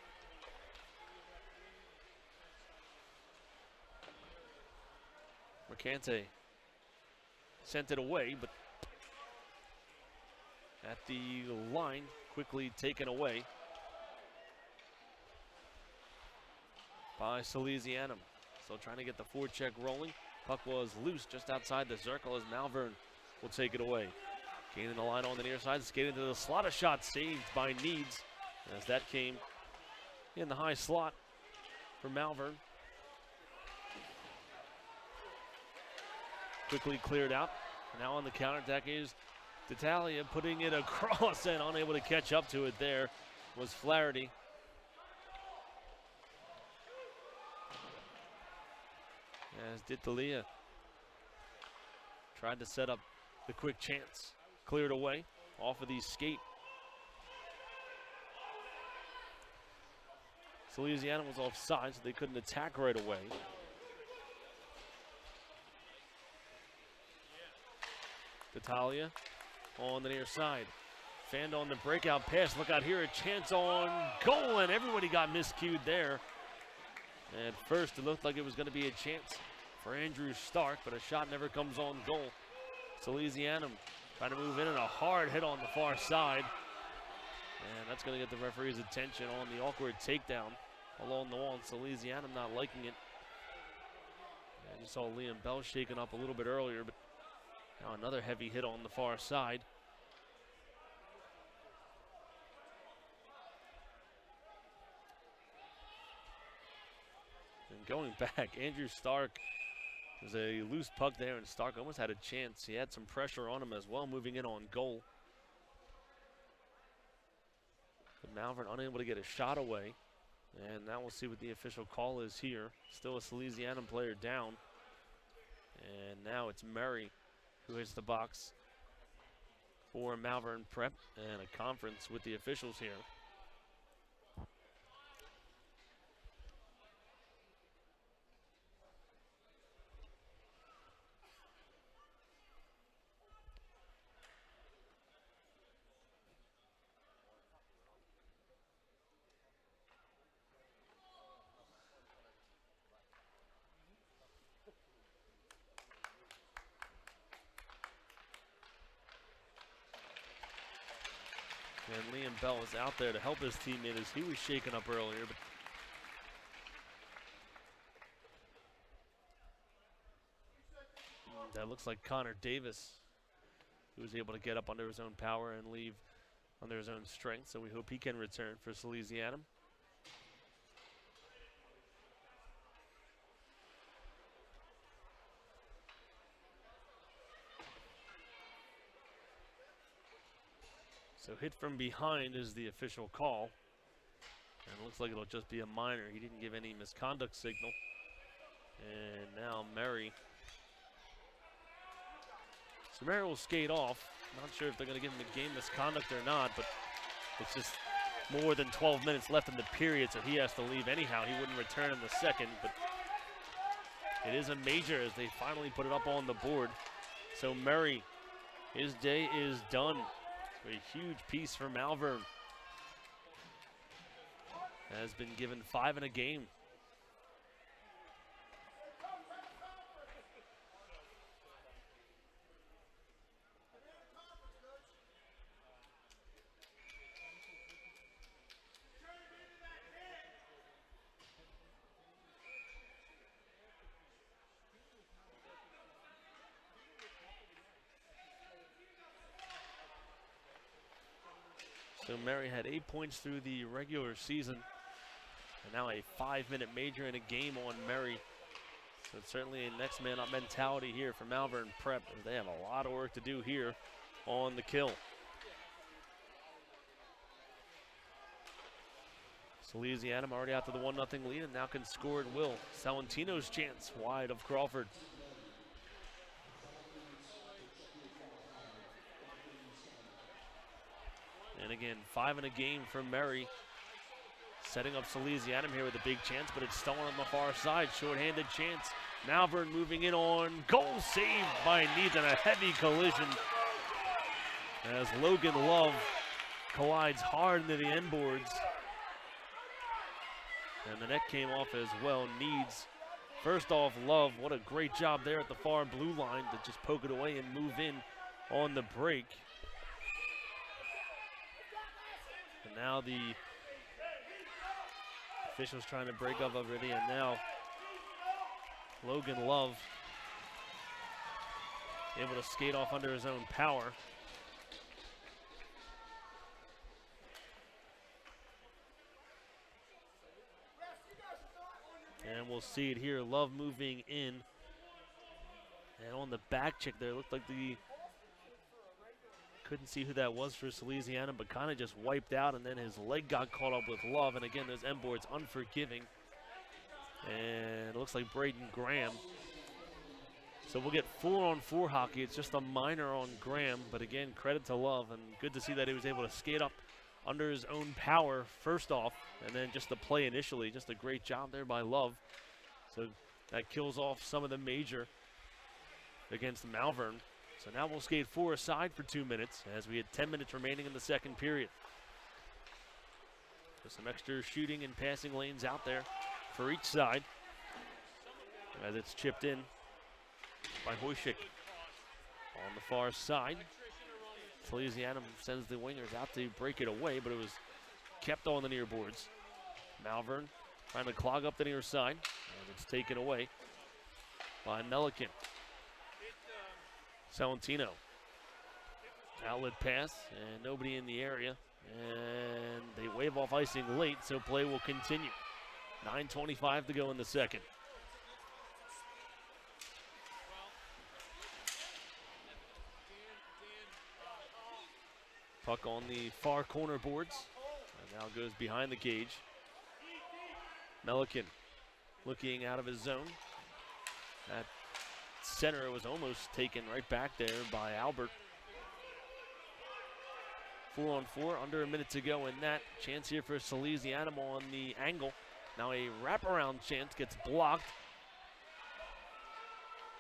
Mercante sent it away, but at the line, quickly taken away by Salesianum. Still trying to get the forecheck rolling. Puck was loose just outside the circle as Malvern will take it away. Gaining the line on the near side, skating to the slot. A shot saved by Needs as that came in the high slot for Malvern. Quickly cleared out. Now on the counterattack is D'Italia putting it across and unable to catch up to it there was Flaherty. As D'Italia tried to set up the quick chance. Cleared away off of the skate. Salesianum was offside, so they couldn't attack right away. D'Italia on the near side. Fanned on the breakout pass. Look out here, a chance on goal, and everybody got miscued there. And first, it looked like it was going to be a chance for Andrew Stark, but a shot never comes on goal. Salesianum trying to move in, and a hard hit on the far side. And that's going to get the referee's attention on the awkward takedown along the wall. And Salesianum not liking it. And you saw Liam Bell shaken up a little bit earlier, but now another heavy hit on the far side. And going back, Andrew Stark, there's a loose puck there, and Stark almost had a chance. He had some pressure on him as well, moving in on goal. But Malvern unable to get a shot away. And now we'll see what the official call is here. Still a Salesianum player down. And now it's Murray who hits the box for Malvern Prep, and a conference with the officials here. And Liam Bell is out there to help his teammate as he was shaken up earlier. But that looks like Connor Davis, who was able to get up under his own power and leave under his own strength. So we hope he can return for Salesianum. So hit from behind is the official call. And it looks like it'll just be a minor. He didn't give any misconduct signal. And now Murray. So Murray will skate off. Not sure if they're going to give him a game misconduct or not, but it's just more than 12 minutes left in the period, so he has to leave anyhow. He wouldn't return in the second, but it is a major as they finally put it up on the board. So Murray, his day is done. A huge piece for Malvern. Has been given 5 in a game. So Murray had 8 points through the regular season. And now a 5-minute major in a game on Murray. So it's certainly a next man up mentality here for Malvern Prep, as they have a lot of work to do here on the kill. Salesianum already out to the 1-0 lead and now can score at will. Salentino's chance wide of Crawford. And again, 5 in a game for Murray. Setting up Salesianum here with a big chance, but it's stolen on the far side. Short-handed chance. Malvern moving in on. Goal saved by Neithen. A heavy collision as Logan Love collides hard into the end boards. And the net came off as well. Needs. First off, Love. What a great job there at the far blue line to just poke it away and move in on the break. And now the officials trying to break up already, and now Logan Love able to skate off under his own power. And we'll see it here. Love moving in. And on the back check there, looked like the couldn't see who that was for Salesianum, but kind of just wiped out, and then his leg got caught up with Love. And again, those end boards unforgiving. And it looks like Braden Graham. So we'll get 4-on-4 hockey. It's just a minor on Graham, but again, credit to Love, and good to see that he was able to skate up under his own power first off, and then just the play initially. Just a great job there by Love. So that kills off some of the major against Malvern. So now we'll skate 4 aside for 2 minutes as we had 10 minutes remaining in the second period. So some extra shooting and passing lanes out there for each side as it's chipped in by Hoyshik on the far side. Salesianum sends the wingers out to break it away, but it was kept on the near boards. Malvern trying to clog up the near side, and it's taken away by Melican. Salentino. Outlet pass, and nobody in the area. And they wave off icing late, so play will continue. 9:25 to go in the second. Puck on the far corner boards. And now goes behind the cage. Melican looking out of his zone. At center, it was almost taken right back there by Albert. 4-on-4, under a minute to go in that. Chance here for Salesianum on the angle. Now a wraparound chance gets blocked.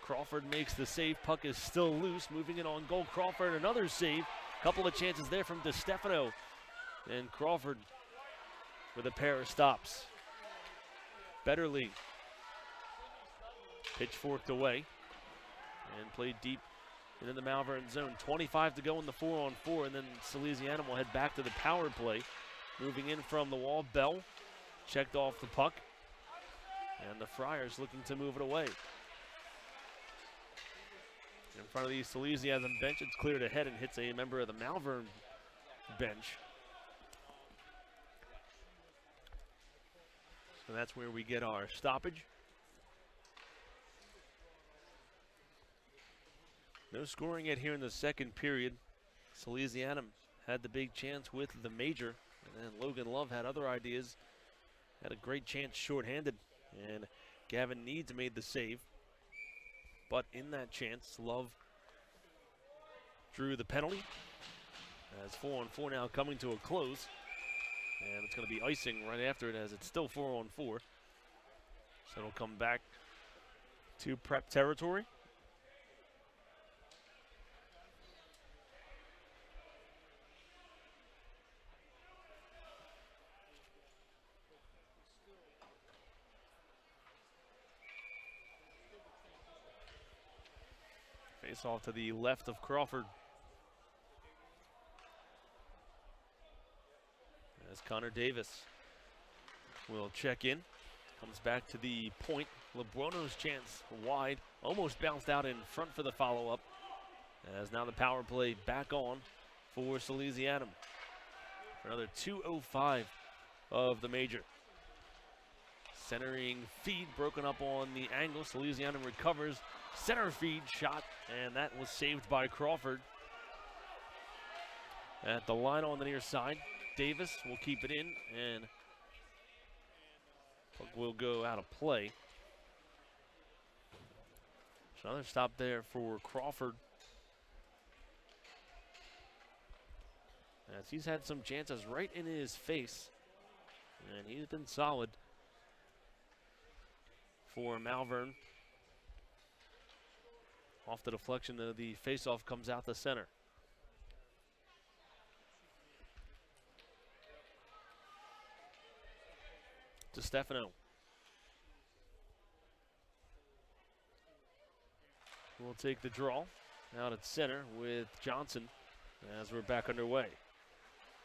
Crawford makes the save. Puck is still loose. Moving it on goal. Crawford, another save. Couple of chances there from DeStefano. And Crawford with a pair of stops. Betterly pitchforked away and played deep into the Malvern zone. 25 to go in the 4-on-4, and then Salesianum will head back to the power play. Moving in from the wall, Bell checked off the puck, and the Friars looking to move it away. In front of the Salesianum bench, it's cleared ahead and hits a member of the Malvern bench. So that's where we get our stoppage. No scoring yet here in the second period. Salesianum had the big chance with the major, and then Logan Love had other ideas. Had a great chance shorthanded, and Gavin Needs made the save. But in that chance, Love drew the penalty. As 4-on-4 now coming to a close. And it's going to be icing right after it, as it's still 4-on-4. So it'll come back to prep territory. Face off to the left of Crawford. As Connor Davis will check in. Comes back to the point. Lebrono's chance wide. Almost bounced out in front for the follow-up. As now the power play back on for Salesianum. For another 2:05 of the major. Centering feed broken up on the angle. Salesianum recovers. Center feed shot, and that was saved by Crawford. At the line on the near side, Davis will keep it in, and puck will go out of play. So another stop there for Crawford. As he's had some chances right in his face, and he's been solid for Malvern. Off the deflection, the faceoff comes out the center. DeStefano will take the draw out at center with Johnson as we're back underway.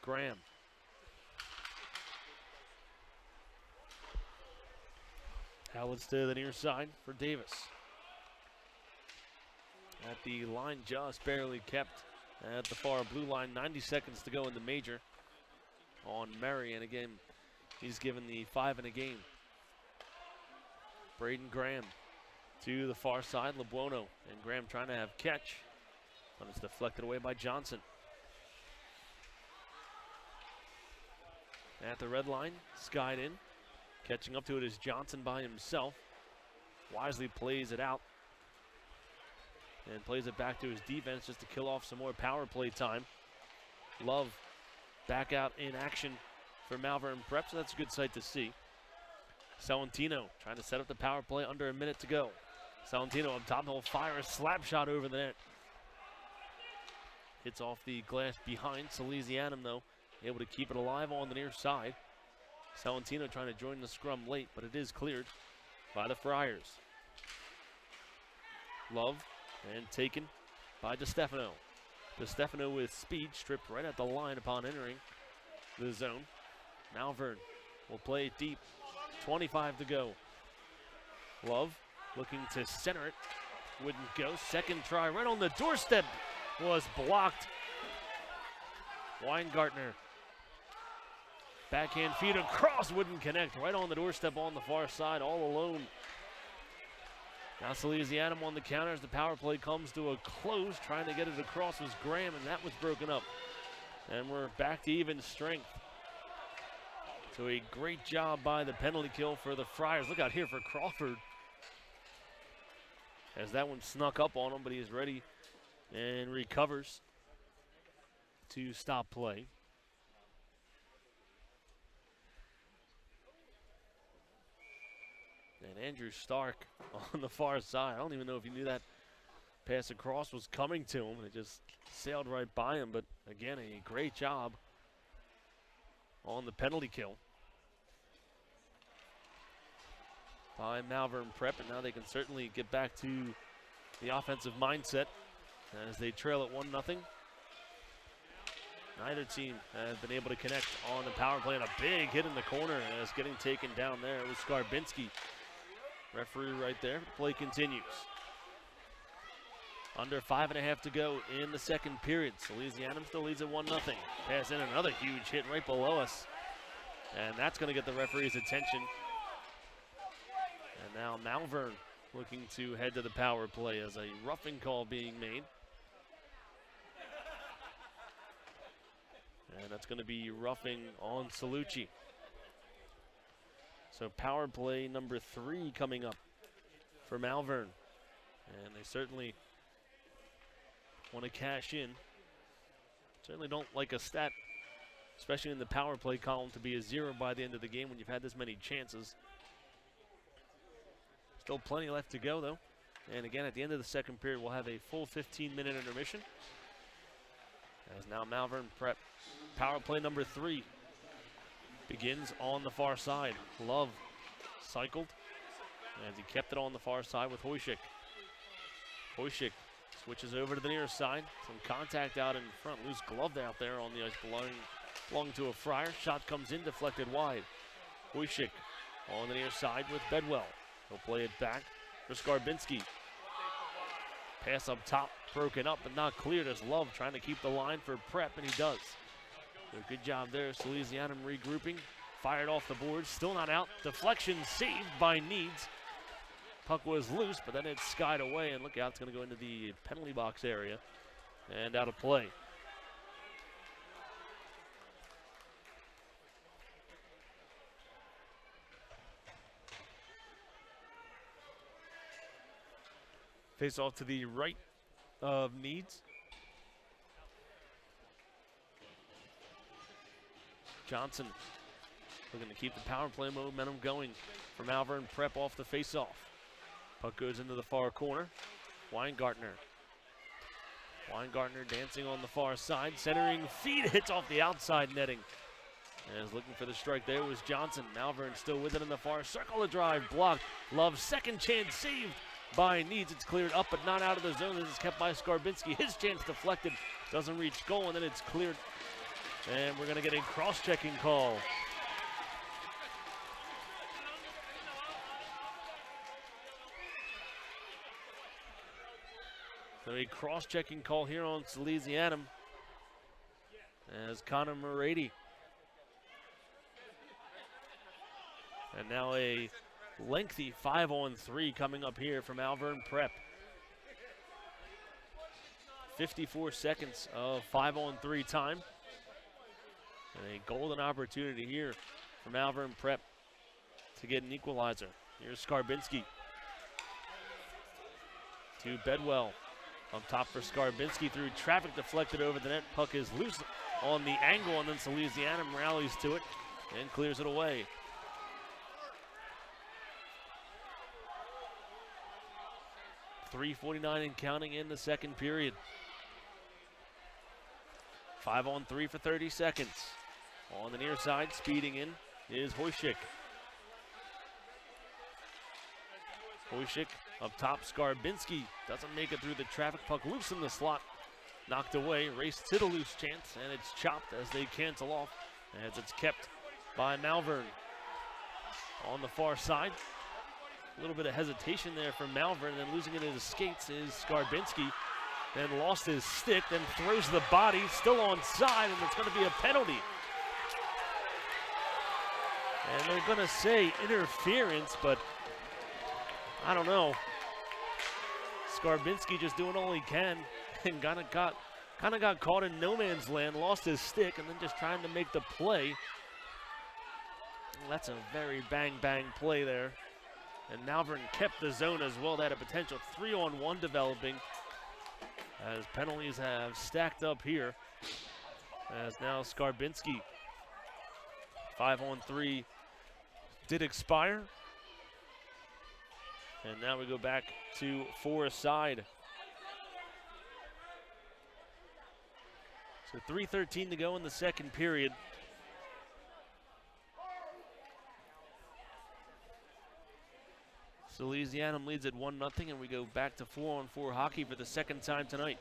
Graham. Outlets to the near side for Davis. At the line, just barely kept at the far blue line. 90 seconds to go in the major on Murray, and again, he's given the 5 in a game. Braden Graham to the far side, Lebuono, and Graham trying to have catch, but it's deflected away by Johnson. At the red line, skied in. Catching up to it is Johnson by himself. Wisely plays it out and plays it back to his defense just to kill off some more power play time. Love back out in action for Malvern Prep, so that's a good sight to see. Salentino trying to set up the power play, under a minute to go. Salentino up top, he'll fire a slap shot over the net. Hits off the glass behind. Salesianum, though, able to keep it alive on the near side. Salentino trying to join the scrum late, but it is cleared by the Friars. Love, and taken by DeStefano. DeStefano with speed, stripped right at the line upon entering the zone. Malvern will play it deep. 25 to go. Love looking to center it. Wouldn't go. Second try right on the doorstep was blocked. Weingartner. Backhand feed across, wouldn't connect. Right on the doorstep on the far side, all alone. Now Salesianum on the counter as the power play comes to a close. Trying to get it across was Graham, and that was broken up. And we're back to even strength. So a great job by the penalty kill for the Friars. Look out here for Crawford, as that one snuck up on him, but he's ready and recovers to stop play. And Andrew Stark on the far side. I don't even know if he knew that pass across was coming to him. It just sailed right by him. But again, a great job on the penalty kill by Malvern Prep. And now they can certainly get back to the offensive mindset as they trail at 1-0. Neither team has been able to connect on the power play, and a big hit in the corner as getting taken down there. It was Skarbinski. Referee right there. Play continues. Under 5.5 to go in the second period. Salesianum still leads at 1-0. Pass in, another huge hit right below us. And that's going to get the referee's attention. And now Malvern looking to head to the power play as a roughing call being made. And that's going to be roughing on Salucci. So power play number 3 coming up for Malvern. And they certainly want to cash in. Certainly don't like a stat, especially in the power play column, to be a 0 by the end of the game when you've had this many chances. Still plenty left to go, though. And again, at the end of the second period, we'll have a full 15-minute intermission. As now Malvern Prep power play number 3 begins on the far side. Love cycled as he kept it on the far side with Hojcik. Hojcik switches over to the near side. Some contact out in front. Loose glove out there on the ice belonging to a Friar. Shot comes in, deflected wide. Hojcik on the near side with Bedwell. He'll play it back for Skarbinski. Pass up top, broken up but not cleared as Love trying to keep the line for Prep, and he does. So good job there. Salesianum regrouping. Fired off the board. Still not out. Deflection saved by Needs. Puck was loose, but then it's skied away, and look out, it's going to go into the penalty box area and out of play. Face off to the right of Needs. Johnson looking to keep the power play momentum going for Malvern Prep off the face-off. Puck goes into the far corner. Weingartner dancing on the far side. Centering feed hits off the outside netting. As looking for the strike there was Johnson. Malvern still with it in the far circle. A drive blocked. Love's second chance saved by Needs. It's cleared up but not out of the zone. This is kept by Skarbinski. His chance deflected. Doesn't reach goal, and then it's cleared. And we're going to get a cross-checking call. So a cross-checking call here on Salesianum as Connor Morady. And now a lengthy 5-on-3 coming up here from Malvern Prep. 54 seconds of 5-on-3 time. And a golden opportunity here for Malvern Prep to get an equalizer. Here's Skarbinski to Bedwell. Up top for Skarbinski through traffic, deflected over the net. Puck is loose on the angle, and then Salesianum rallies to it and clears it away. .349 and counting in the second period. 5-on-3 for 30 seconds. On the near side, speeding in, is Hojcik. Hojcik up top, Skarbinski doesn't make it through the traffic. Puck loose in the slot. Knocked away, race to the loose chance, and it's chopped as they cancel off as it's kept by Malvern. On the far side, a little bit of hesitation there from Malvern, and then losing it in his skates is Skarbinski. Then lost his stick, then throws the body, still on side, and it's going to be a penalty. And they're going to say interference, but I don't know. Skarbinski just doing all he can and kind of got caught in no man's land, lost his stick, and then just trying to make the play. That's a very bang-bang play there. And Malvern kept the zone as well. They had a potential 3-on-1 developing as penalties have stacked up here. As now Skarbinski, 5-on-3 did expire. And now we go back to 4-a-side. So 3:13 to go in the second period. Salesianum leads at 1-0, and we go back to 4-on-4 hockey for the second time tonight.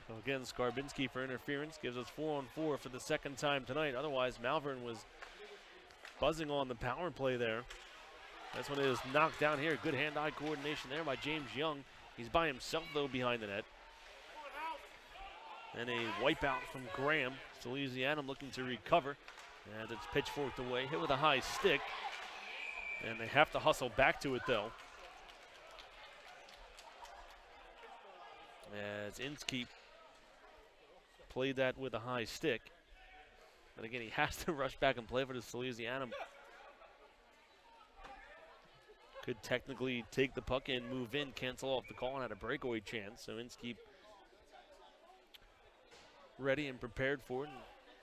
So again, Skarbinski for interference gives us 4-on-4 for the second time tonight. Otherwise, Malvern was buzzing on the power play there. That's when it is knocked down here. Good hand-eye coordination there by James Young. He's by himself, though, behind the net. And a wipeout from Graham. Salesianum looking to recover. And it's pitchforked away, hit with a high stick. And they have to hustle back to it, though. as Inskeep played that with a high stick. But again, he has to rush back and play for the Salesianum. Could technically take the puck and move in, cancel off the call, and had a breakaway chance. So Inskeep ready and prepared for it.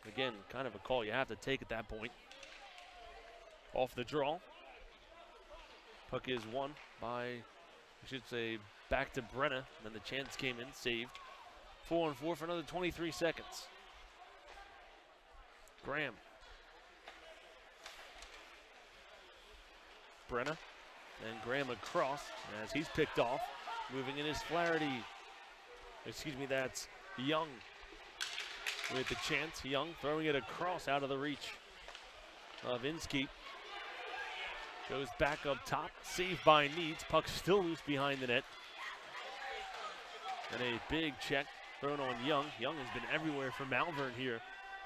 And again, kind of a call you have to take at that point. Off the draw. Puck is won by, I should say, back to Brenna. Then the chance came in, saved. 4-on-4 for another 23 seconds. Graham. Brenna. And Graham across as he's picked off. Moving in is Flaherty. Excuse me, that's Young with the chance. Young throwing it across out of the reach of Inskeep. Goes back up top. Saved by Needs. Puck still loose behind the net. And a big check thrown on Young. Young has been everywhere for Malvern here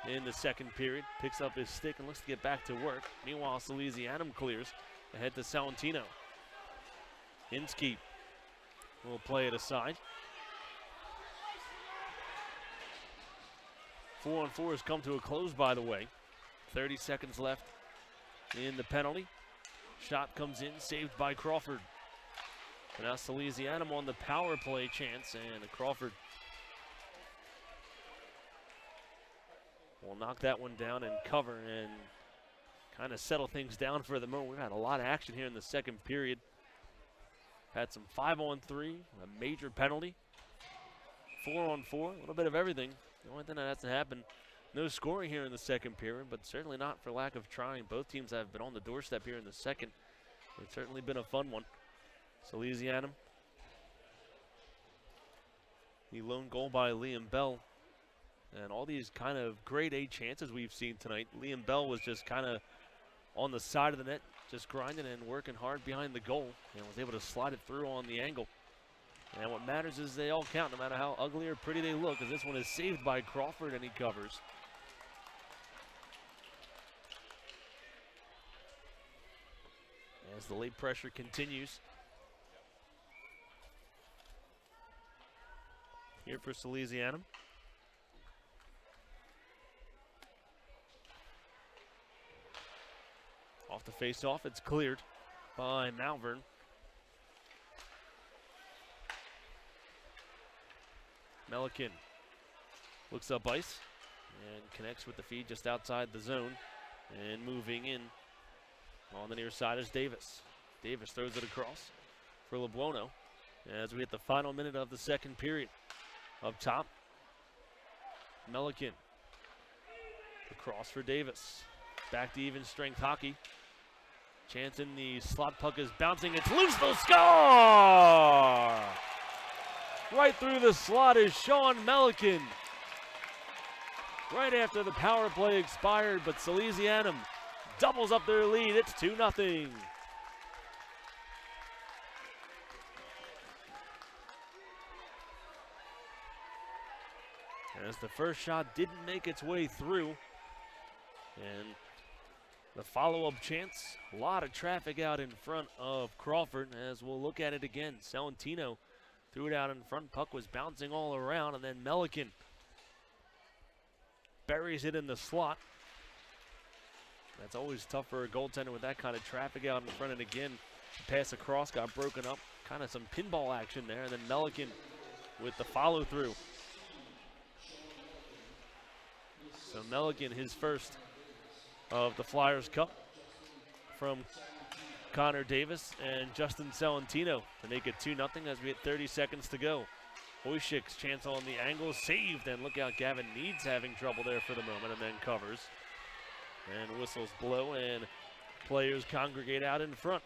in the second period. Picks up his stick and looks to get back to work. Meanwhile, Salesianum clears ahead to Salentino. Inskeep will play it aside. 4-on-4 has come to a close, by the way. 30 seconds left in the penalty. Shot comes in, saved by Crawford. And now Salesianum on the power play chance, and Crawford will knock that one down and cover and kind of settle things down for the moment. We've had a lot of action here in the second period. Had some 5-on-3, a major penalty, 4-on-4, a little bit of everything. The only thing that hasn't happened, no scoring here in the second period, but certainly not for lack of trying. Both teams have been on the doorstep here in the second. It's certainly been a fun one. Salesianum, the lone goal by Liam Bell. And all these kind of grade A chances we've seen tonight. Liam Bell was just kind of on the side of the net, just grinding and working hard behind the goal, and was able to slide it through on the angle. And what matters is they all count, no matter how ugly or pretty they look, as this one is saved by Crawford and he covers. As the late pressure continues here for Salesianum. Off the face-off, it's cleared by Malvern. Melican looks up ice and connects with the feed just outside the zone. And moving in on the near side is Davis. Davis throws it across for LeBuono as we hit the final minute of the second period. Up top, Melican. Across for Davis. Back to even strength hockey. Chance in the slot, puck is bouncing. It's loose, they'll score! Right through the slot is Sean Melican. Right after the power play expired, but Salesianum doubles up their lead. It's 2-0. As the first shot didn't make its way through. And the follow-up chance, a lot of traffic out in front of Crawford, as we'll look at it again. Salentino threw it out in front, puck was bouncing all around, and then Melican buries it in the slot. That's always tough for a goaltender with that kind of traffic out in front, and again, the pass across got broken up. Kind of some pinball action there, and then Melican with the follow-through. So Melican, his first of the Flyers Cup from Connor Davis and Justin Salentino to make it 2-0 as we hit 30 seconds to go. Wojcik's chance on the angle, saved, and look out, Gavin Needs having trouble there for the moment and then covers. And whistles blow and players congregate out in front.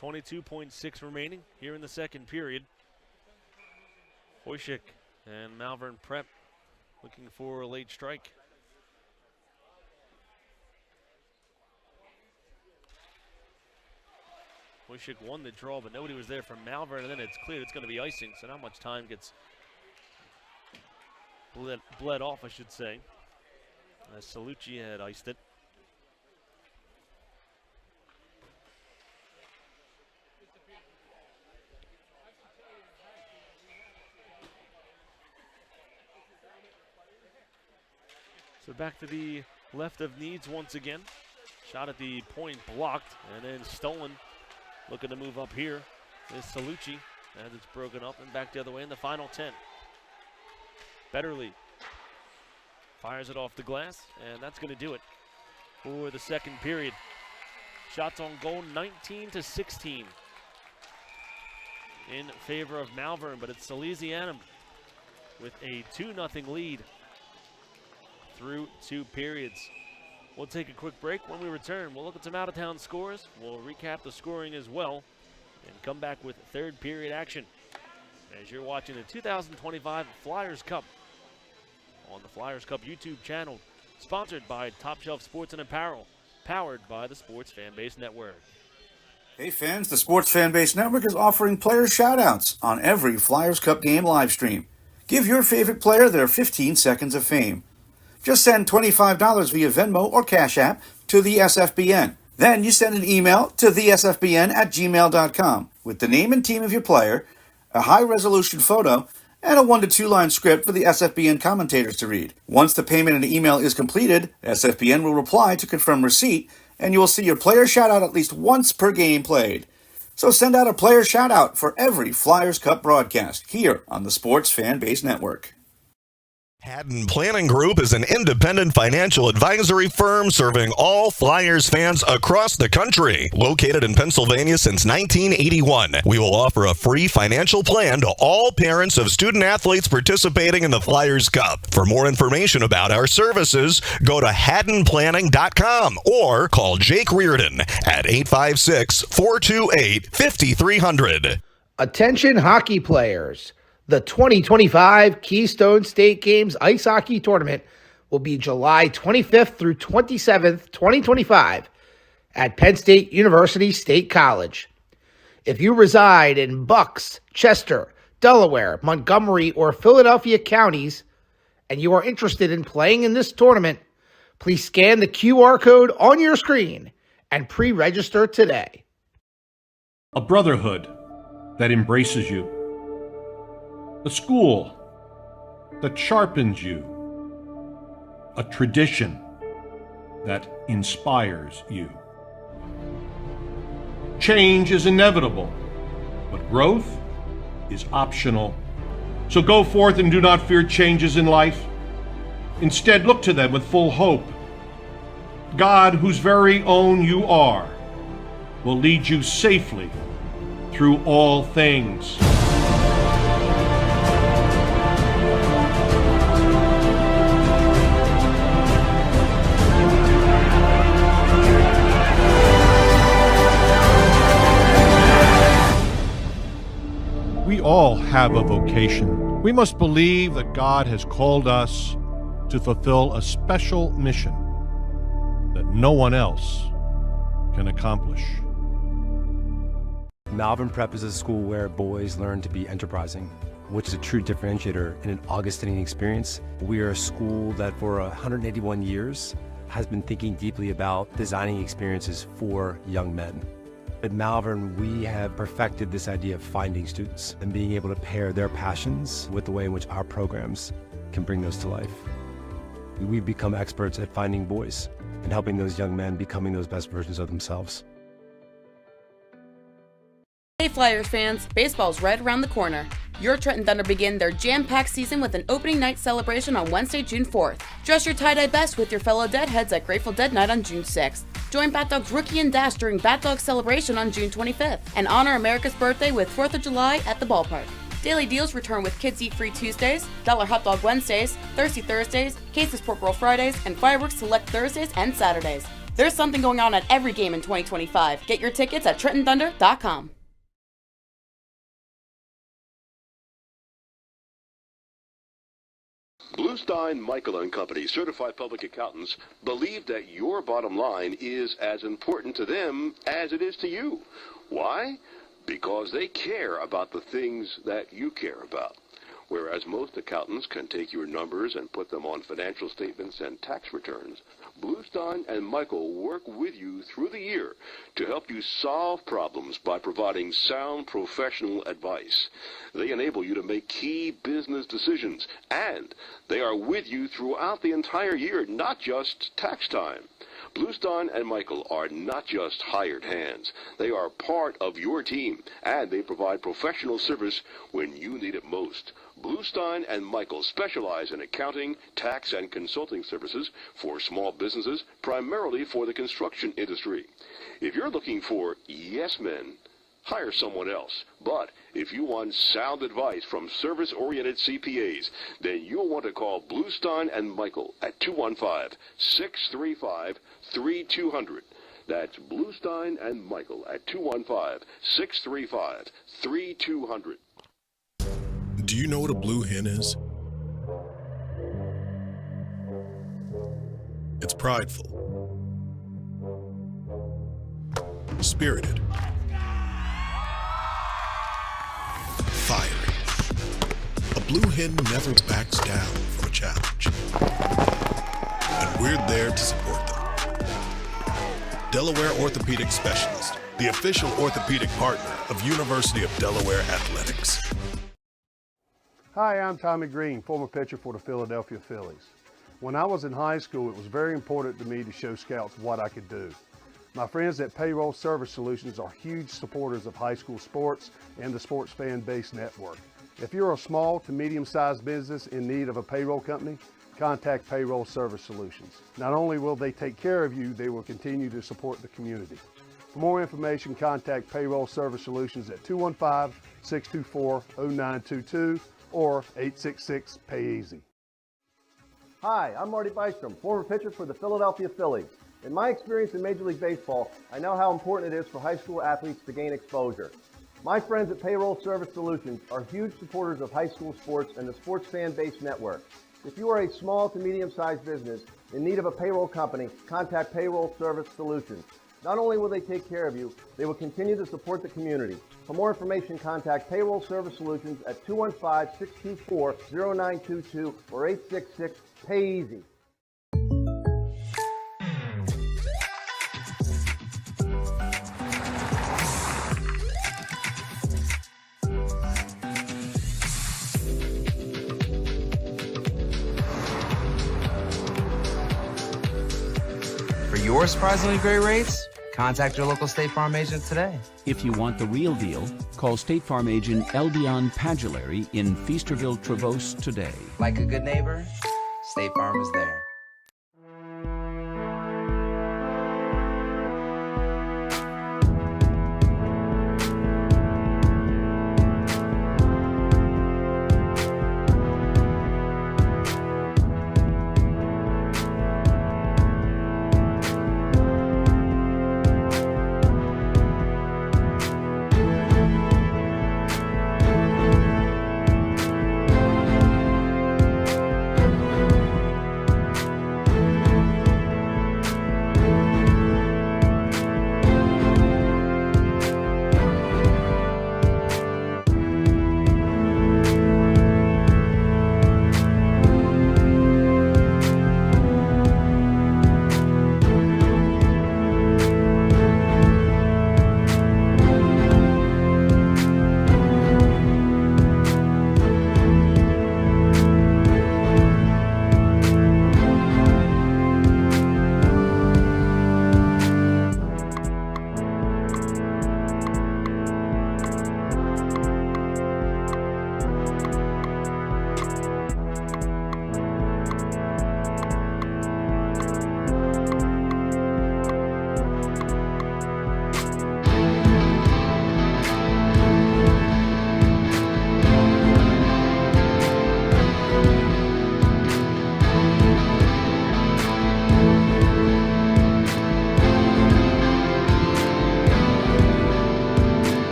.6 remaining here in the second period. Wojcik and Malvern Prep looking for a late strike. Wojcik won the draw, but nobody was there from Malvern, and then it's cleared. It's going to be icing, so not much time gets bled off, I should say, as Salucci had iced it. So back to the left of Needs once again. Shot at the point blocked and then stolen. Looking to move up here is Salucci as it's broken up and back the other way in the final 10. Betterly fires it off the glass, and that's going to do it for the second period. Shots on goal 19-16 in favor of Malvern, but it's Salesianum with a 2-0 lead through 2 periods. We'll take a quick break. When we return, we'll look at some out-of-town scores. We'll recap the scoring as well and come back with third period action as you're watching the 2025 Flyers Cup on the Flyers Cup YouTube channel, sponsored by Top Shelf Sports and Apparel, powered by the Sports Fanbase Network. Hey fans, the Sports Fanbase Network is offering player shoutouts on every Flyers Cup game live stream. Give your favorite player their 15 seconds of fame. Just send $25 via Venmo or Cash App to the SFBN. Then you send an email to thesfbn@gmail.com with the name and team of your player, a high-resolution photo, and a 1 to 2 line script for the SFBN commentators to read. Once the payment and email is completed, SFBN will reply to confirm receipt, and you will see your player shout-out at least once per game played. So send out a player shout-out for every Flyers Cup broadcast here on the Sports Fanbase Network. Haddon Planning Group is an independent financial advisory firm serving all Flyers fans across the country. Located in Pennsylvania since 1981, we will offer a free financial plan to all parents of student athletes participating in the Flyers Cup. For more information about our services, go to haddonplanning.com or call Jake Reardon at 856-428-5300. Attention hockey players. The 2025 Keystone State Games Ice Hockey Tournament will be July 25th through 27th, 2025 at Penn State University State College. If you reside in Bucks, Chester, Delaware, Montgomery, or Philadelphia counties, and you are interested in playing in this tournament, please scan the QR code on your screen and pre-register today. A brotherhood that embraces you. A school that sharpens you. A tradition that inspires you. Change is inevitable, but growth is optional. So go forth and do not fear changes in life. Instead, look to them with full hope. God, whose very own you are, will lead you safely through all things. We all have a vocation. We must believe that God has called us to fulfill a special mission that no one else can accomplish. Malvern Prep is a school where boys learn to be enterprising, which is a true differentiator in an Augustinian experience. We are a school that for 181 years has been thinking deeply about designing experiences for young men. At Malvern, we have perfected this idea of finding students and being able to pair their passions with the way in which our programs can bring those to life. We've become experts at finding boys and helping those young men becoming those best versions of themselves. Hey Flyers fans, baseball's right around the corner. Your Trenton Thunder begin their jam-packed season with an opening night celebration on Wednesday, June 4th. Dress your tie-dye best with your fellow Deadheads at Grateful Dead Night on June 6th. Join Bat Dog's Rookie and Dash during Bat Dog's celebration on June 25th. And honor America's birthday with 4th of July at the ballpark. Daily deals return with Kids Eat Free Tuesdays, Dollar Hot Dog Wednesdays, Thirsty Thursdays, Cases Pork Roll Fridays, and Fireworks Select Thursdays and Saturdays. There's something going on at every game in 2025. Get your tickets at TrentonThunder.com. Bluestein, Michael & Company, certified public accountants, believe that your bottom line is as important to them as it is to you. Why? Because they care about the things that you care about. Whereas most accountants can take your numbers and put them on financial statements and tax returns, Bluestein and Michael work with you through the year to help you solve problems by providing sound professional advice. They enable you to make key business decisions, and they are with you throughout the entire year, not just tax time. Bluestein and Michael are not just hired hands. They are part of your team, and they provide professional service when you need it most. Bluestein and Michael specialize in accounting, tax, and consulting services for small businesses, primarily for the construction industry. If you're looking for yes men, hire someone else. But if you want sound advice from service-oriented CPAs, then you'll want to call Bluestein and Michael at 215-635-3200. That's Bluestein and Michael at 215-635-3200. Do you know what a blue hen is? It's prideful, spirited, fiery. A blue hen never backs down from a challenge. And we're there to support them. Delaware Orthopedic Specialist, the official orthopedic partner of University of Delaware Athletics. Hi, I'm Tommy Green, former pitcher for the Philadelphia Phillies. When I was in high school, it was very important to me to show scouts what I could do. My friends at Payroll Service Solutions are huge supporters of high school sports and the Sports Fan Base Network. If you're a small to medium-sized business in need of a payroll company, contact Payroll Service Solutions. Not only will they take care of you, they will continue to support the community. For more information, contact Payroll Service Solutions at 215-624-0922 or 866-PAY-EASY. Hi, I'm Marty Bystrom, former pitcher for the Philadelphia Phillies. In my experience in Major League Baseball, I know how important it is for high school athletes to gain exposure. My friends at Payroll Service Solutions are huge supporters of high school sports and the Sports Fan Base Network. If you are a small to medium-sized business in need of a payroll company, contact Payroll Service Solutions. Not only will they take care of you, they will continue to support the community. For more information, contact Payroll Service Solutions at 215-624-0922 or 866-PAY-EASY. For your surprisingly great rates, contact your local State Farm agent today. If you want the real deal, call State Farm agent Eldion Padulary in Feasterville, Trevose today. Like a good neighbor, State Farm is there.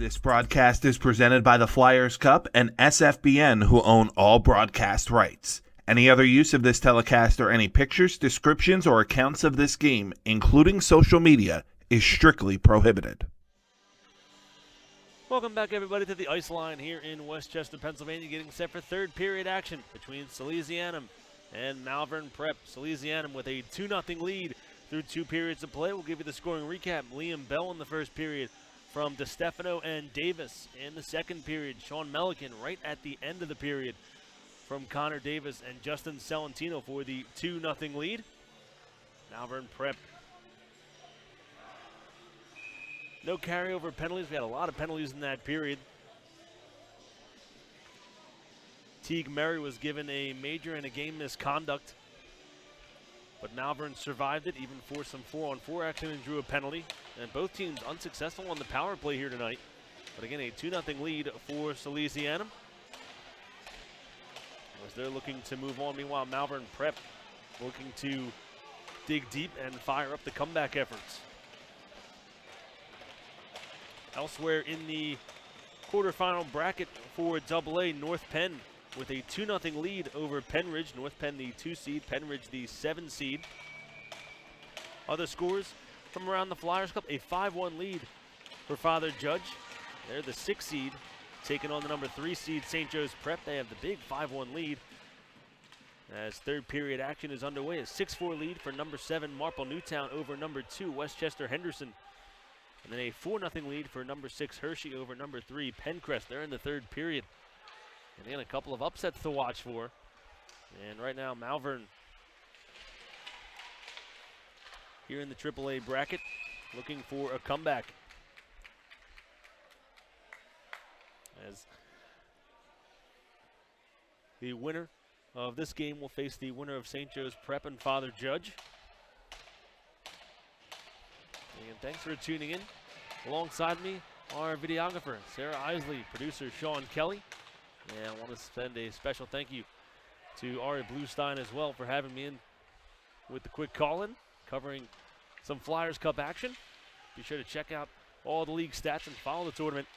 This broadcast is presented by the Flyers Cup and SFBN, who own all broadcast rights. Any other use of this telecast or any pictures, descriptions, or accounts of this game, including social media, is strictly prohibited. Welcome back, everybody, to the ice line here in Westchester, Pennsylvania, getting set for third period action between Salesianum and Malvern Prep. Salesianum with a 2-0 lead through 2 periods of play. We'll give you the scoring recap. Liam Bell in the first period from DeStefano and Davis. In the second period, Sean Melican right at the end of the period from Connor Davis and Justin Salentino for the 2-0 lead. Malvern Prep. No carryover penalties. We had a lot of penalties in that period. Teague Murray was given a major and a game misconduct, but Malvern survived it, even forced some 4-on-4 action and drew a penalty. And both teams unsuccessful on the power play here tonight. But again, a 2-0 lead for Salesianum, as they're looking to move on. Meanwhile, Malvern Prep looking to dig deep and fire up the comeback efforts. Elsewhere in the quarterfinal bracket for AA, North Penn with a 2-0 lead over Penridge. North Penn the 2 seed, Penridge the 7 seed. Other scores from around the Flyers Cup: a 5-1 lead for Father Judge. They're the 6 seed, taking on the number 3 seed St. Joe's Prep. They have the big 5-1 lead. As third period action is underway, a 6-4 lead for number 7 Marple Newtown over number 2 Westchester Henderson. And then a 4-0 lead for number 6 Hershey over number 3 Pencrest. They're in the third period. And again, a couple of upsets to watch for. And right now, Malvern here in the AAA bracket, looking for a comeback. As the winner of this game will face the winner of St. Joe's Prep and Father Judge. And thanks for tuning in. Alongside me, our videographer, Sarah Isley, producer Sean Kelly. And I want to send a special thank you to Ari Bluestein as well for having me in with the quick call-in, covering some Flyers Cup action. Be sure to check out all the league stats and follow the tournament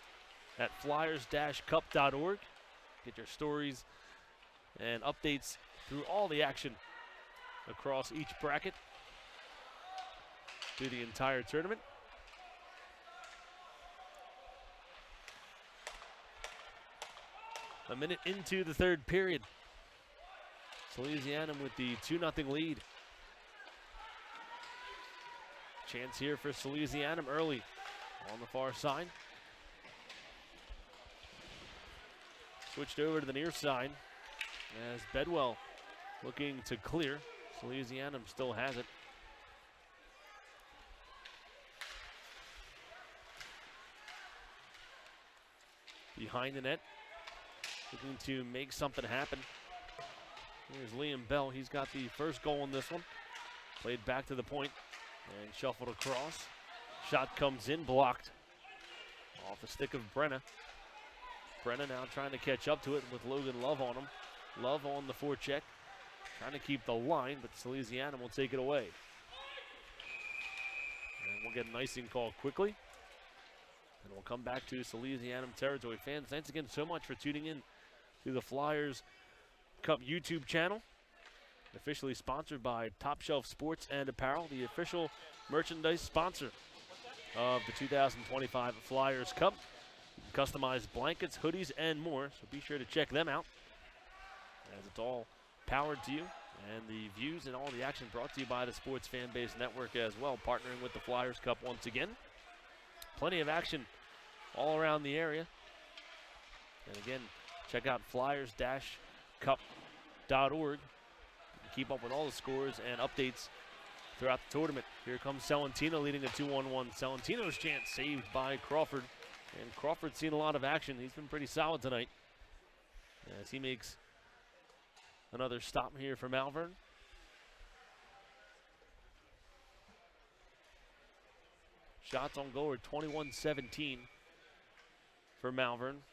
at flyers-cup.org. Get your stories and updates through all the action across each bracket through the entire tournament. A minute into the third period. Salesianum with the 2-0 lead. Chance here for Salesianum early on the far side. Switched over to the near side as Bedwell looking to clear. Salesianum still has it. Behind the net, looking to make something happen. Here's Liam Bell. He's got the first goal in this one. Played back to the point and shuffled across. Shot comes in, blocked off the stick of Brenna. Brenna now trying to catch up to it with Logan Love on him. Love on the forecheck, trying to keep the line, but Salesianum will take it away. And we'll get an icing call quickly. And we'll come back to Salesianum territory. Fans, thanks again so much for tuning in to the Flyers Cup YouTube channel. Officially sponsored by Top Shelf Sports and Apparel, the official merchandise sponsor of the 2025 Flyers Cup. You can customize blankets, hoodies, and more, so be sure to check them out, as it's all powered to you. And the views and all the action brought to you by the Sports Fan Base Network as well, partnering with the Flyers Cup once again. Plenty of action all around the area. And again, check out flyers-cup.org. Keep up with all the scores and updates throughout the tournament. Here comes Salentino leading a 2-1-1. Salentino's chance saved by Crawford. And Crawford's seen a lot of action. He's been pretty solid tonight as he makes another stop here for Malvern. Shots on goal are 21-17 for Malvern.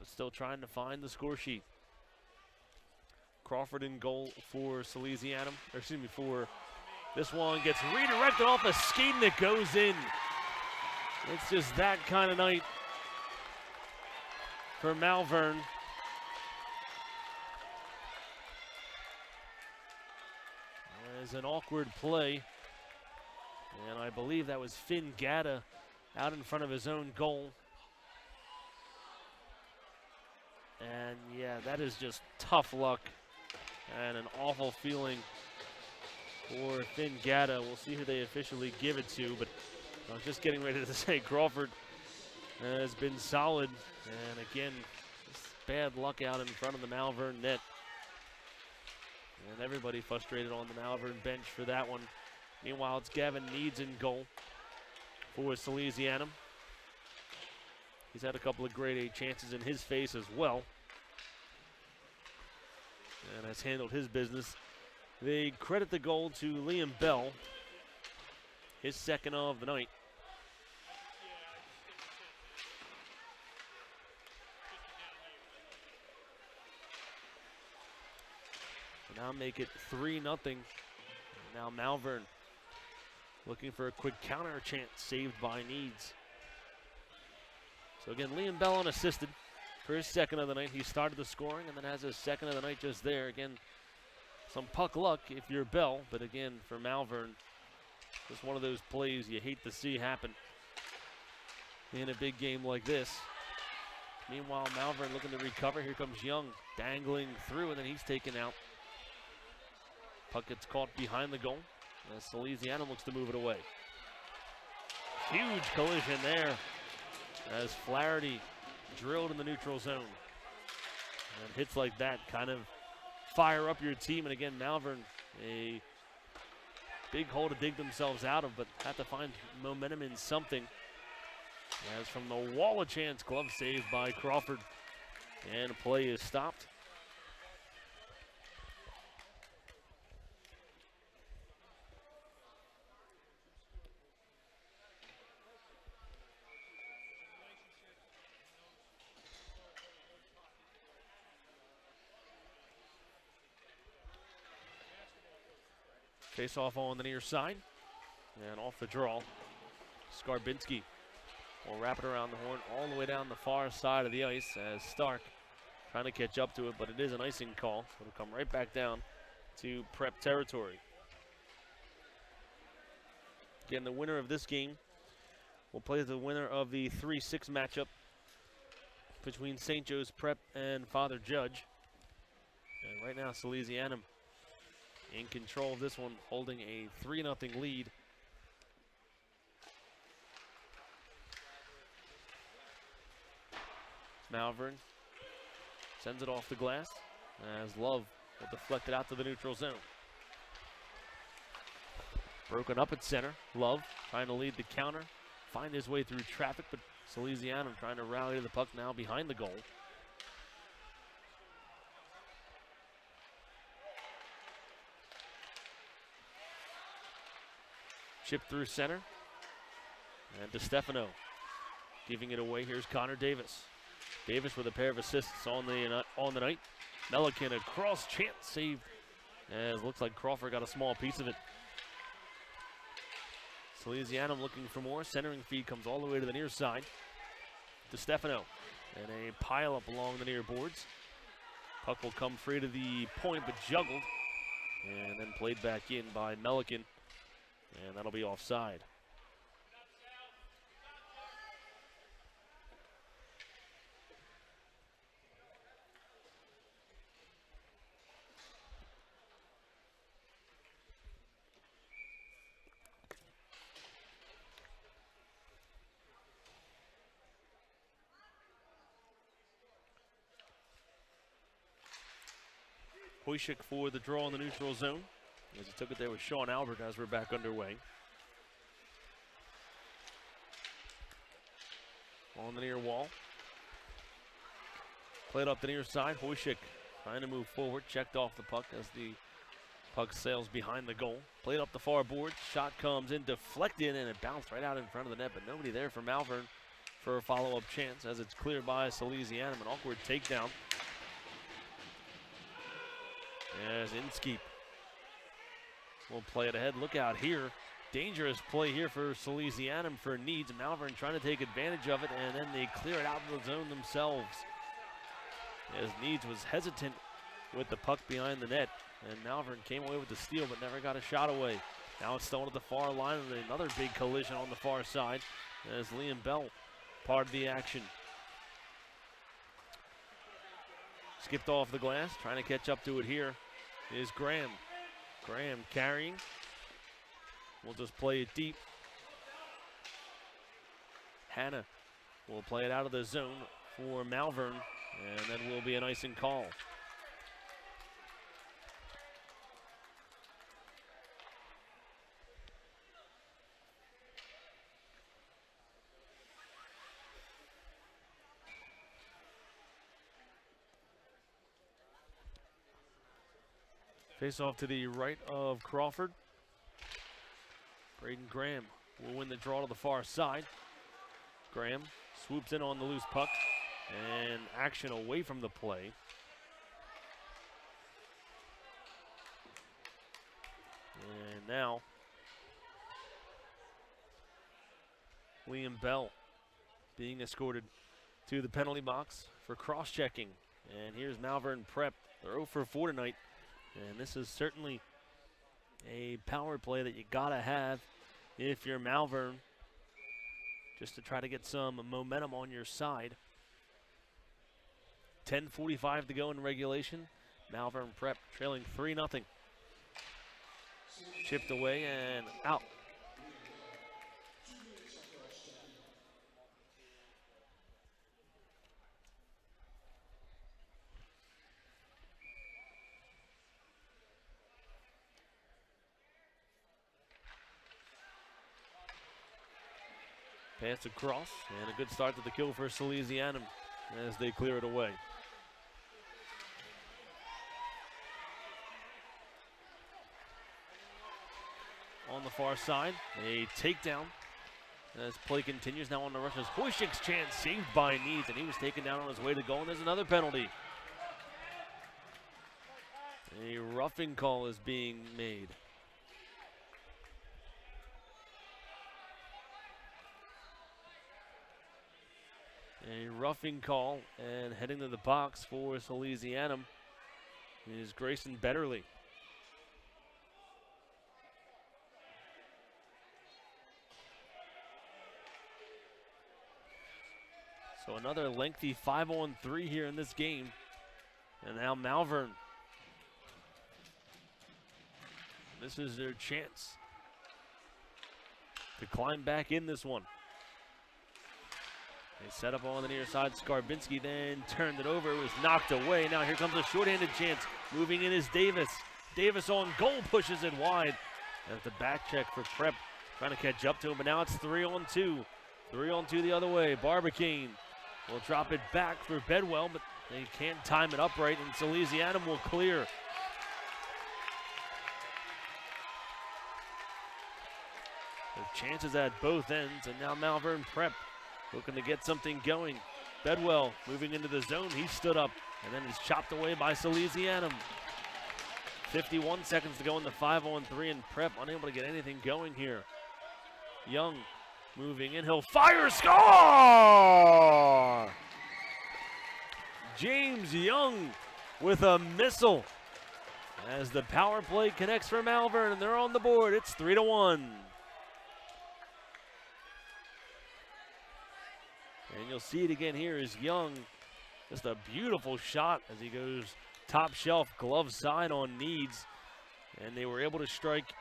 But still trying to find the score sheet. Crawford in goal for Salesianum, for this one gets redirected off a skate that goes in. It's just that kind of night for Malvern. There's an awkward play, and I believe that was Finn Gatta out in front of his own goal. And yeah, that is just tough luck and an awful feeling for Finn Gatta. We'll see who they officially give it to, but I was just getting ready to say Crawford has been solid. And again, just bad luck out in front of the Malvern net. And everybody frustrated on the Malvern bench for that one. Meanwhile, it's Gavin Needs in goal for Salesianum. He's had a couple of grade A chances in his face as well, and has handled his business. They credit the goal to Liam Bell, his second of the night. So now make it 3-0. Now Malvern looking for a quick counter chance, saved by Needs. So again, Liam Bell unassisted for his second of the night. He started the scoring and then has his second of the night just there. Again, some puck luck if you're Bell, but again, for Malvern, just one of those plays you hate to see happen in a big game like this. Meanwhile, Malvern looking to recover. Here comes Young dangling through, and then he's taken out. Puck gets caught behind the goal as Salesianum looks to move it away. Huge collision there as Flaherty drilled in the neutral zone. And hits like that kind of fire up your team. And again, Malvern, a big hole to dig themselves out of, but have to find momentum in something. As from the wall of chance, glove saved by Crawford. And play is stopped. Face off on the near side, and off the draw. Skarbinski will wrap it around the horn all the way down the far side of the ice as Stark trying to catch up to it, but it is an icing call, so it'll come right back down to Prep territory. Again, the winner of this game will play the winner of the 3-6 matchup between St. Joe's Prep and Father Judge. And right now, Salesianum in control of this one, holding a 3-0 lead. Malvern sends it off the glass as Love will deflect it out to the neutral zone. Broken up at center. Love trying to lead the counter, find his way through traffic, but Salesianum trying to rally to the puck now behind the goal. Chip through center. And DeStefano giving it away. Here's Connor Davis. Davis with a pair of assists on the night. Melican, a cross chance saved. As looks like Crawford got a small piece of it. Salesianum looking for more. Centering feed comes all the way to the near side. DeStefano. And a pile up along the near boards. Puck will come free to the point, but juggled. And then played back in by Melican. And that'll be offside. Hoyshik for the draw in the neutral zone. As he took it there with Sean Albert as we're back underway. On the near wall. Played up the near side. Hoyshik trying to move forward. Checked off the puck as the puck sails behind the goal. Played up the far board. Shot comes in, deflected, and it bounced right out in front of the net. But nobody there for Malvern for a follow-up chance as it's cleared by Salesianum. An awkward takedown. As Inskeep will play it ahead. Look out here. Dangerous play here for Salesianum for Needs. Malvern trying to take advantage of it, and then they clear it out of the zone themselves. As Needs was hesitant with the puck behind the net, and Malvern came away with the steal but never got a shot away. Now it's stolen at the far line, and another big collision on the far side as Liam Bell part of the action. Skipped off the glass, trying to catch up to it here is Graham. Graham carrying. We'll just play it deep. Hannah will play it out of the zone for Malvern, and then will be an icing call. Face off to the right of Crawford. Braden Graham will win the draw to the far side. Graham swoops in on the loose puck, and action away from the play. And now Liam Bell being escorted to the penalty box for cross-checking. And here's Malvern Prep. They're 0 for 4 tonight. And this is certainly a power play that you gotta have if you're Malvern, just to try to get some momentum on your side. 10:45 to go in regulation. Malvern Prep trailing 3-0. Chipped away and out. Pass across, and a good start to the kill for Salesianum as they clear it away. On the far side, a takedown as play continues. Now on the Russians. Hoyshik's chance saved by Needs, and he was taken down on his way to goal, and there's another penalty. A roughing call is being made. A roughing call, and heading to the box for Salesianum is Grayson Betterly. So another lengthy 5-on-3 here in this game. And now Malvern. This is their chance to climb back in this one. They set up on the near side. Skarbinski then turned it over. It was knocked away. Now here comes a shorthanded chance. Moving in is Davis. Davis on goal, pushes it wide. That's the back check for Prep. Trying to catch up to him, but now it's 3-on-2. 3-on-2 the other way. Barbicane will drop it back for Bedwell, but they can't time it upright, and Salesianum will clear. There's chances at both ends, and now Malvern Prep looking to get something going. Bedwell moving into the zone. He stood up and then is chopped away by Salesianum. 51 seconds to go in the 5-on-3, and Prep unable to get anything going here. Young moving in. He'll fire, score! James Young with a missile as the power play connects for Malvern, and they're on the board. It's 3-1. And you'll see it again here is Young. Just a beautiful shot as he goes top shelf, glove side on Needs. And they were able to strike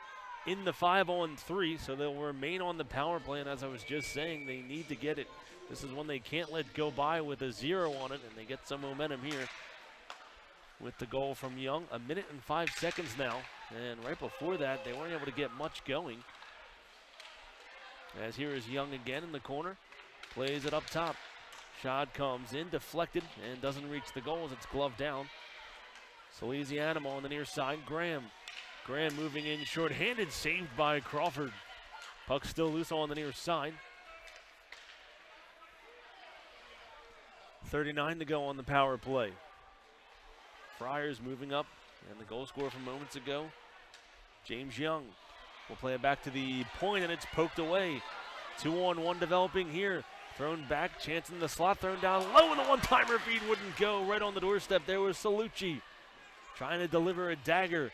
in the 5-on-3, so they'll remain on the power play. And as I was just saying, they need to get it. This is one they can't let go by with a 0 on it, and they get some momentum here with the goal from Young. 1 minute and 5 seconds now. And right before that, they weren't able to get much going. As here is Young again in the corner. Plays it up top. Shot comes in, deflected, and doesn't reach the goal as it's gloved down. Salesianum on the near side. Graham moving in short-handed, saved by Crawford. Puck still loose on the near side. 39 to go on the power play. Friars moving up, and the goal scorer from moments ago James Young will play it back to the point, and it's poked away. 2-on-1 developing here. Thrown back, chance in the slot, thrown down low, and the one-timer feed wouldn't go. Right on the doorstep there was Salucci trying to deliver a dagger.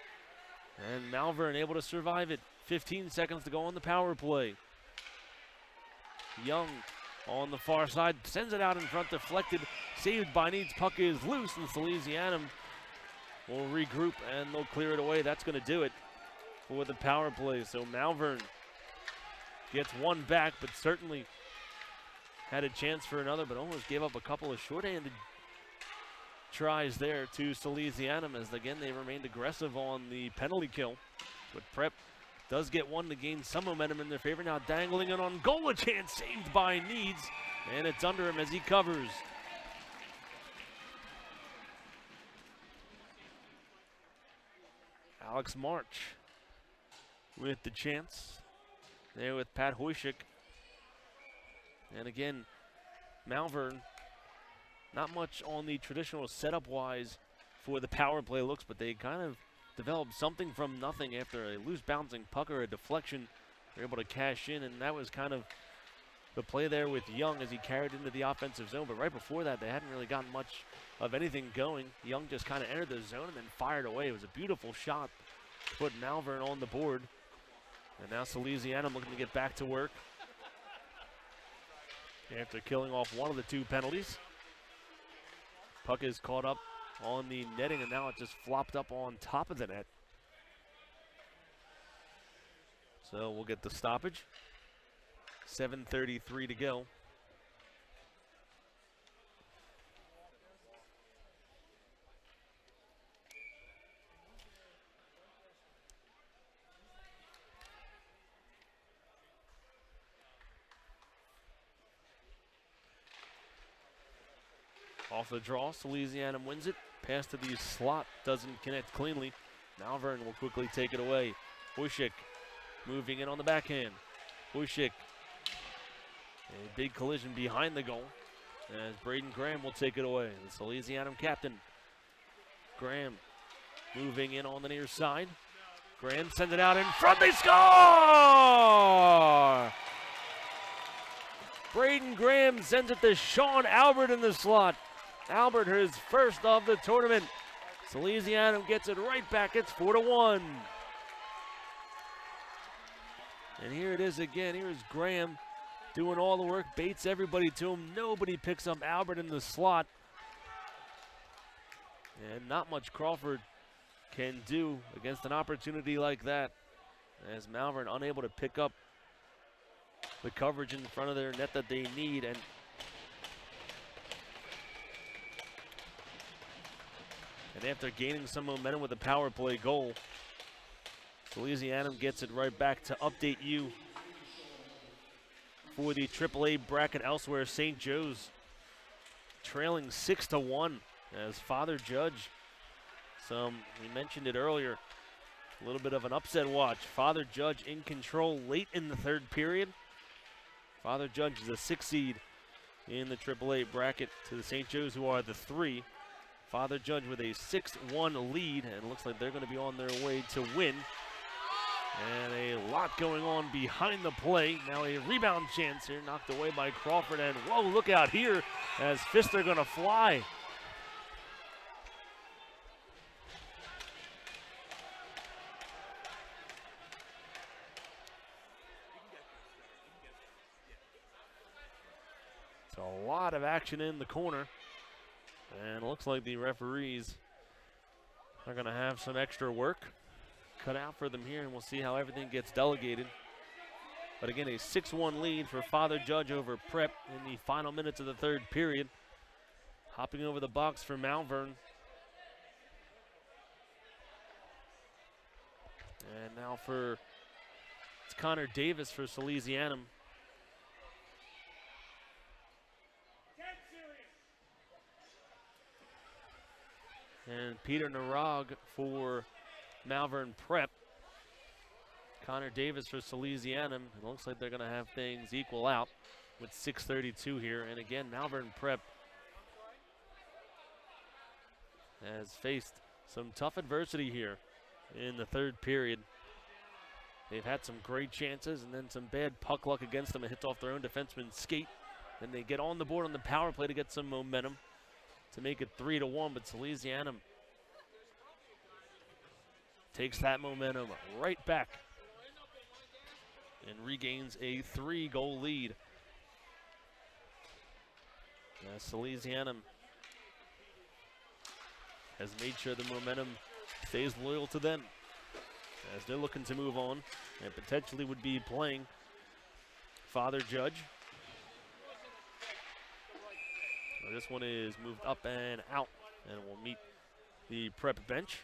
And Malvern able to survive it. 15 seconds to go on the power play. Young on the far side, sends it out in front, deflected, saved by Needs. Puck is loose, and Salesianum will regroup, and they'll clear it away. That's going to do it for the power play. So Malvern gets one back, but certainly had a chance for another, but almost gave up a couple of shorthanded tries there to Salesianum, as again they remained aggressive on the penalty kill. But Prep does get one to gain some momentum in their favor. Now dangling it on goal, a chance saved by Needs, and it's under him as he covers. Alex March with the chance there with Pat Hoyshik. And again, Malvern, not much on the traditional setup-wise for the power play looks, but they kind of developed something from nothing after a loose bouncing puck or a deflection. They're able to cash in, and that was kind of the play there with Young as he carried into the offensive zone. But right before that, they hadn't really gotten much of anything going. Young just kind of entered the zone and then fired away. It was a beautiful shot to put Malvern on the board. And now Salesianum looking to get back to work after killing off one of the two penalties. Puck is caught up on the netting, and now it just flopped up on top of the net. So we'll get the stoppage. 7:33 to go. Off the draw, Salesianum wins it. Pass to the slot, doesn't connect cleanly. Malvern will quickly take it away. Hoyshik moving in on the backhand. Hoyshik, a big collision behind the goal as Braden Graham will take it away. The Salesianum captain. Graham moving in on the near side. Graham sends it out in front, they score! Braden Graham sends it to Sean Albert in the slot. Albert, his first of the tournament. Salesianum gets it right back. It's 4-1. And here it is again. Here's Graham doing all the work, baits everybody to him. Nobody picks up Albert in the slot. And not much Crawford can do against an opportunity like that, as Malvern unable to pick up the coverage in front of their net that they need. And after gaining some momentum with the power play goal, Salesianum gets it right back to update you for the AAA bracket elsewhere. St. Joe's trailing 6-1 as Father Judge. We mentioned it earlier, a little bit of an upset watch. Father Judge in control late in the third period. Father Judge is a 6 seed in the AAA bracket to the St. Joe's, who are the 3. Father Judge with a 6-1 lead, and it looks like they're going to be on their way to win. And a lot going on behind the play. Now a rebound chance here, knocked away by Crawford, and whoa, look out here as fists are going to fly. It's a lot of action in the corner. And it looks like the referees are going to have some extra work cut out for them here, and we'll see how everything gets delegated. But again, a 6-1 lead for Father Judge over Prep in the final minutes of the third period. Hopping over the box for Malvern. And now it's Connor Davis for Salesianum. And Peter Narog for Malvern Prep. Connor Davis for Salesianum. It looks like they're going to have things equal out with 6:32 here. And again, Malvern Prep has faced some tough adversity here in the third period. They've had some great chances and then some bad puck luck against them. It hits off their own defenseman's skate. Then they get on the board on the power play to get some momentum to make it 3-1, but Salesianum takes that momentum right back and regains a 3-goal lead. Salesianum has made sure the momentum stays loyal to them as they're looking to move on and potentially would be playing Father Judge. This one is moved up and out and will meet the prep bench.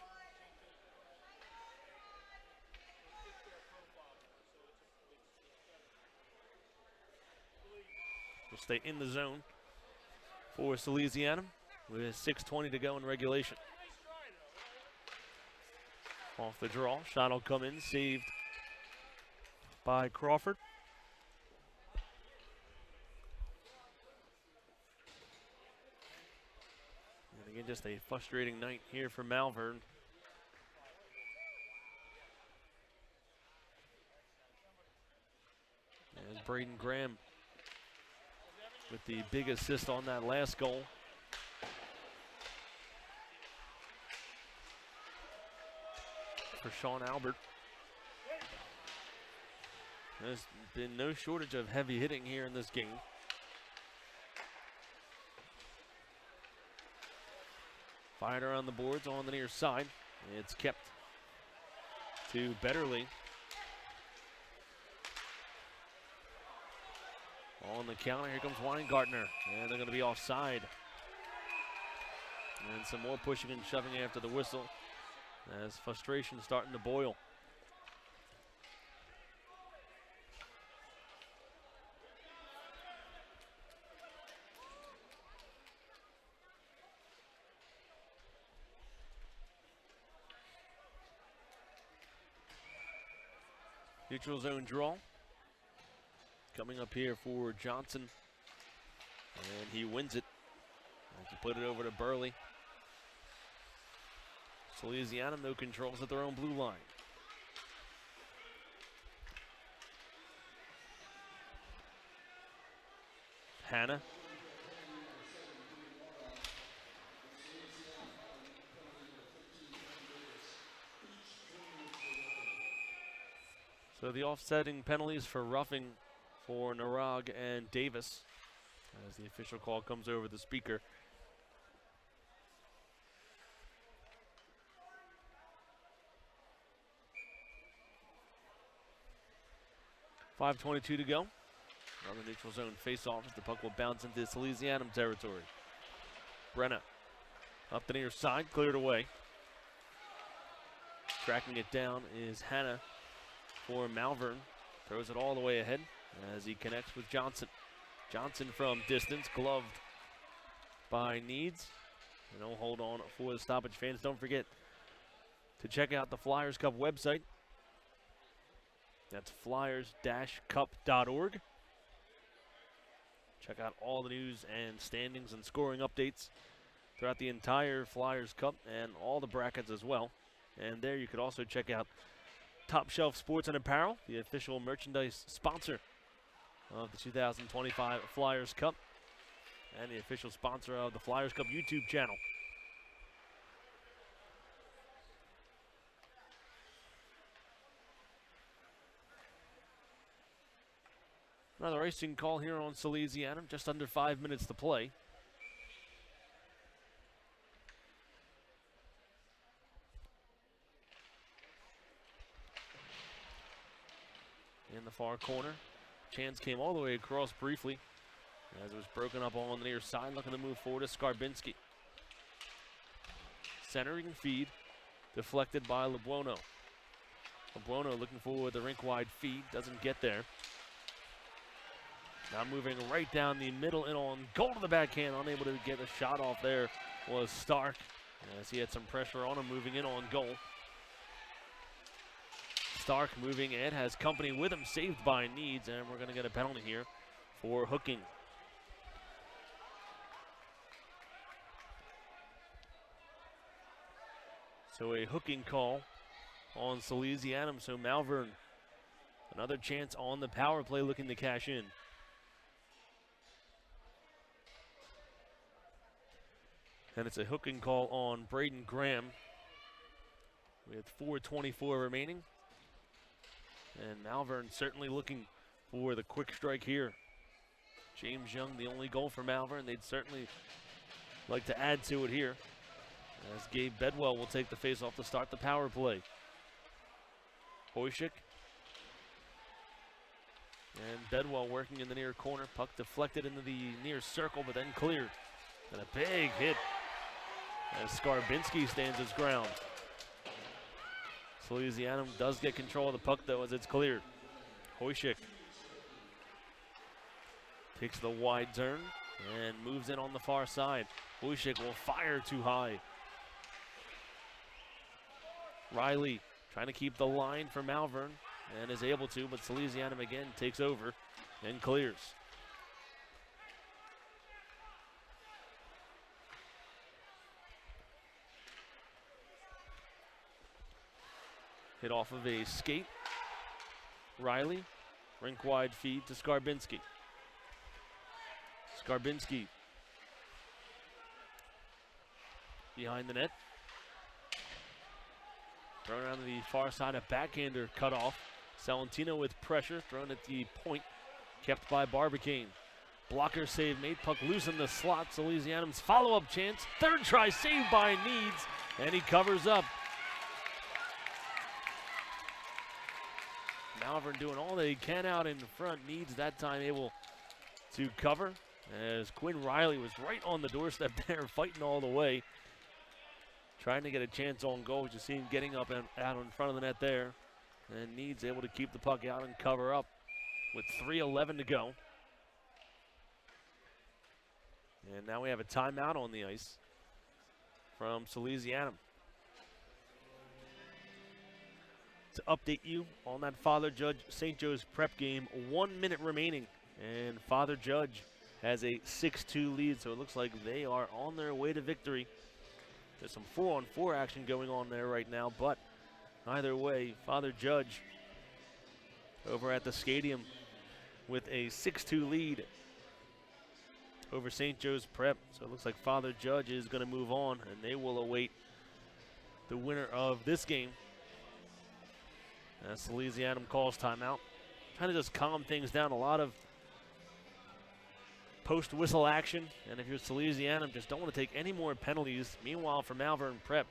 Will stay in the zone for Salesianum with 6:20 to go in regulation. Off the draw, shot will come in, saved by Crawford. And again, just a frustrating night here for Malvern. There's Braden Graham with the big assist on that last goal. For Sean Albert. There's been no shortage of heavy hitting here in this game. Fired around the boards on the near side. It's kept to Betterly. On the counter, here comes Weingartner, and they're going to be offside. And some more pushing and shoving after the whistle as frustration starting to boil. Neutral zone draw. Coming up here for Johnson. And he wins it. As he put it over to Burley. Salesianum, no controls at their own blue line. Hannah. So the offsetting penalties for roughing for Narag and Davis as the official call comes over the speaker. .5:22 to go. On the neutral zone face-off as the puck will bounce into Salesianum territory. Brenna up the near side, cleared away. Tracking it down is Hannah for Malvern. Throws it all the way ahead as he connects with Johnson. Johnson from distance, gloved by Needs. And no hold on for the stoppage. Fans, don't forget to check out the Flyers Cup website. That's flyers-cup.org. Check out all the news and standings and scoring updates throughout the entire Flyers Cup and all the brackets as well. And there you could also check out Top Shelf Sports and Apparel, the official merchandise sponsor of the 2025 Flyers Cup and the official sponsor of the Flyers Cup YouTube channel. Another icing call here on Salesianum, just under 5 minutes to play. In the far corner, chance came all the way across briefly as it was broken up on the near side, looking to move forward to Skarbinski. Centering feed, deflected by LeBuono. LeBuono looking for the rink-wide feed, doesn't get there. Now moving right down the middle and on goal to the backhand. Unable to get a shot off there was Stark as he had some pressure on him moving in on goal. Stark moving in, has company with him, saved by Needs, and we're going to get a penalty here for hooking. So a hooking call on Salesianum, so Malvern Another chance on the power play looking to cash in. And it's a hooking call on Braden Graham with 4:24 remaining. And Malvern certainly looking for the quick strike here. James Young, the only goal for Malvern. They'd certainly like to add to it here, as Gabe Bedwell will take the faceoff to start the power play. Hoyshik. And Bedwell working in the near corner. Puck deflected into the near circle, but then cleared. And a big hit as Skarbinski stands his ground. Salesianum does get control of the puck, though, as it's cleared. Hoyshik takes the wide turn and moves in on the far side. Hoyshik will fire too high. Riley trying to keep the line for Malvern and is able to, but Salesianum again takes over and clears. Hit off of a skate. Riley, rink wide feed to Skarbinski. Skarbinski behind the net. Thrown around to the far side, a backhander cut off. Salentino with pressure, thrown at the point, kept by Barbicane. Blocker save made, puck loose in the slot. Salesianum's follow-up chance. Third try saved by Needs, and he covers up. Malvern doing all they can out in front. Needs that time able to cover, as Quinn Riley was right on the doorstep there, fighting all the way. Trying to get a chance on goal. Just see him getting up and out in front of the net there. And Needs able to keep the puck out and cover up with 3:11 to go. And now we have a timeout on the ice from Salesianum. To update you on that Father Judge St. Joe's Prep game, 1 minute remaining. And Father Judge has a 6-2 lead, so it looks like they are on their way to victory. There's some 4-on-4 action going on there right now, but either way, Father Judge over at the stadium with a 6-2 lead over St. Joe's Prep. So it looks like Father Judge is going to move on, and they will await the winner of this game. As Salesianum calls timeout. Trying to just calm things down. A lot of post-whistle action, and if you're Salesianum, just don't want to take any more penalties. Meanwhile, for Malvern Prep,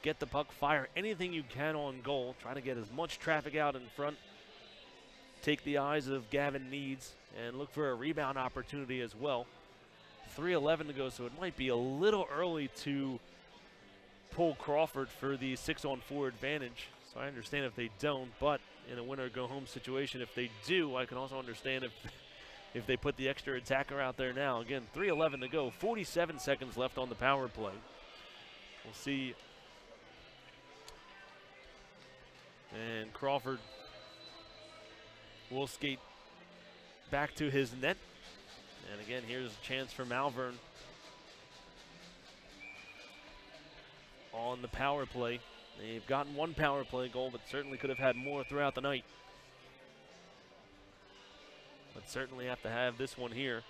get the puck, fire anything you can on goal, try to get as much traffic out in front, take the eyes of Gavin Needs, and look for a rebound opportunity as well. 3:11 to go, so it might be a little early to pull Crawford for the 6-on-4 advantage. So I understand if they don't, but in a winner-go-home situation, if they do, I can also understand if they put the extra attacker out there now. Again, 3:11 to go, 47 seconds left on the power play. We'll see. And Crawford will skate back to his net. And again, here's a chance for Malvern on the power play. They've gotten one power play goal, but certainly could have had more throughout the night. But certainly have to have this one here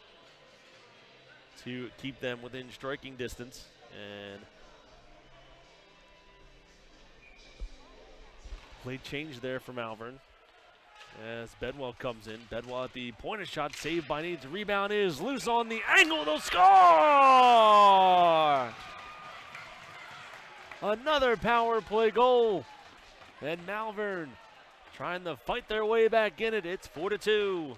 to keep them within striking distance. And play change there for Malvern as Bedwell comes in. Bedwell at the point of shot, saved by Needs. Rebound is loose on the angle. They'll score! Another power play goal. And Malvern trying to fight their way back in it. It's 4-2.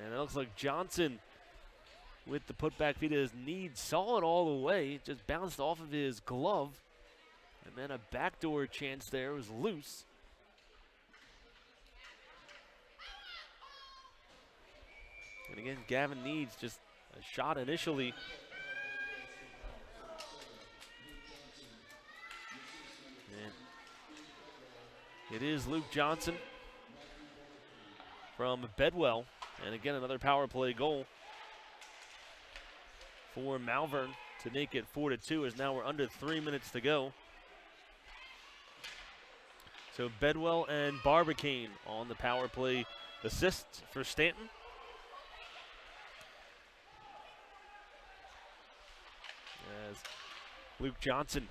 And it looks like Johnson with the putback feed as Needs saw it all the way. It just bounced off of his glove. And then a backdoor chance there was loose. And again, Gavin Needs just a shot initially. And it is Luke Johnson from Bedwell. And again, another power play goal for Malvern to make it 4-2, as now we're under 3 minutes to go. So Bedwell and Barbicane on the power play assists for Stanton. As Luke Johnson